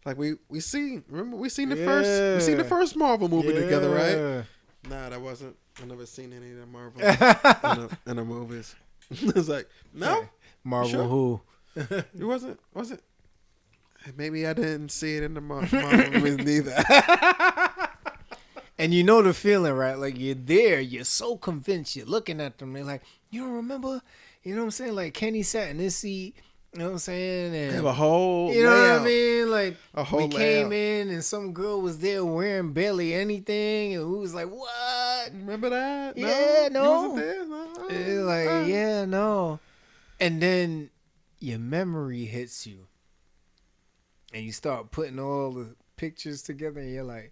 S2: like we seen the first Marvel movie together, right? Nah, that wasn't. I never seen any of the Marvel in the movies. It's like, no,
S1: Marvel
S2: sure?
S1: who?
S2: It wasn't. Was it? Maybe I didn't see it in the Marvel movies neither.
S1: And you know the feeling, right? Like you're there, you're so convinced, you're looking at them, they're like, you don't remember? You know what I'm saying? Like Kenny sat in this seat, you know what I'm saying? And
S2: They have a whole
S1: you know
S2: layout.
S1: what I mean? Like
S2: A whole
S1: we came
S2: layout.
S1: in and some girl was there wearing barely anything, and we was like, what?
S2: Remember that?
S1: Yeah, no.
S2: You wasn't there? No.
S1: It's like, yeah, no. And then your memory hits you. And you start putting all the pictures together and you're like,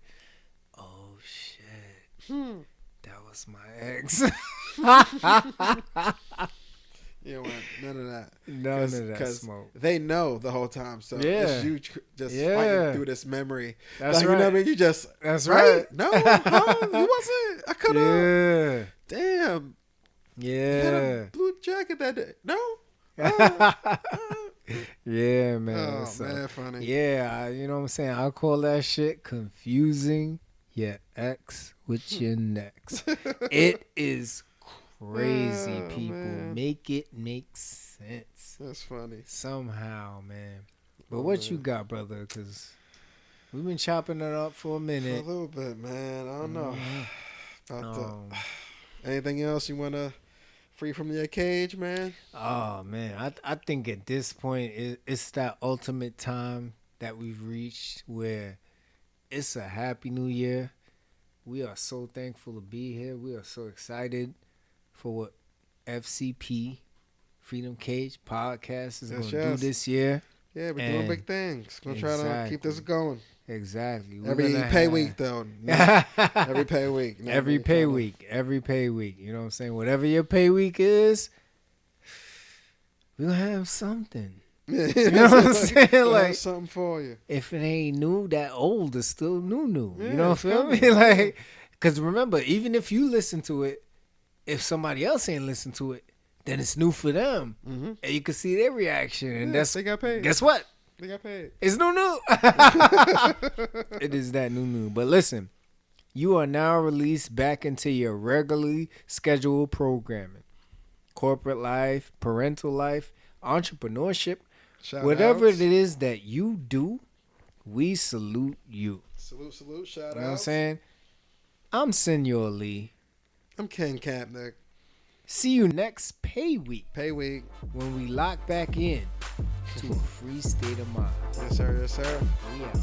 S1: oh shit. That was my ex.
S2: You don't want none of that.
S1: None of that smoke.
S2: They know the whole time. So
S1: Yeah.
S2: it's you just fighting through this memory.
S1: That's
S2: like,
S1: right.
S2: You know what I mean? You just.
S1: That's
S2: right.
S1: right.
S2: No, huh? You wasn't. I could have.
S1: Yeah.
S2: Damn. You had
S1: Yeah.
S2: a blue jacket that day. No.
S1: Yeah, man.
S2: Oh,
S1: So,
S2: man, funny.
S1: yeah, you know what I'm saying? I call that shit confusing your ex with your next. It is crazy,
S2: Oh,
S1: people.
S2: man.
S1: Make it make sense.
S2: That's funny.
S1: Somehow, man. But
S2: Oh,
S1: what
S2: man.
S1: you got, brother? Because we've been chopping it up for a
S2: For a
S1: minute.
S2: little bit, man. I don't know. About
S1: Um,
S2: anything else you want to free from your cage, man?
S1: Oh man, I think at this point it's that ultimate time that we've reached where it's a happy new year. We are so thankful to be here. We are so excited for what FCP Freedom Cage podcast is going to do this year.
S2: Yeah, we're doing big things. Gonna try to keep this
S1: Exactly.
S2: going.
S1: Exactly. We're
S2: Every
S1: gonna
S2: pay
S1: have-
S2: week, though. Every pay week. Not
S1: Every
S2: really
S1: pay
S2: trying to-
S1: week. Every pay week. You know what I'm saying? Whatever your pay week is, we'll have something.
S2: You
S1: know what I'm saying? Like-
S2: something for you.
S1: If it ain't new, that old is still new.
S2: Yeah,
S1: You know
S2: it's
S1: what I mean?
S2: coming.
S1: Like, because remember, even if you listen to it, if somebody else ain't listen to it, then it's new for them.
S2: Mm-hmm.
S1: And you can see their reaction. And that's,
S2: they got paid.
S1: guess what?
S2: They got paid.
S1: It's new. It is that new. But listen, you are now released back into your regularly scheduled programming. Corporate life, parental life, entrepreneurship,
S2: Shout
S1: whatever
S2: outs.
S1: it is that you do, we salute you.
S2: Salute. Shout out.
S1: You know what I'm saying? I'm SenorLee.
S2: I'm KenKapNik.
S1: See you next pay week
S2: Pay week.
S1: when we lock back in to a free state of mind.
S2: Yes, sir.
S1: We out.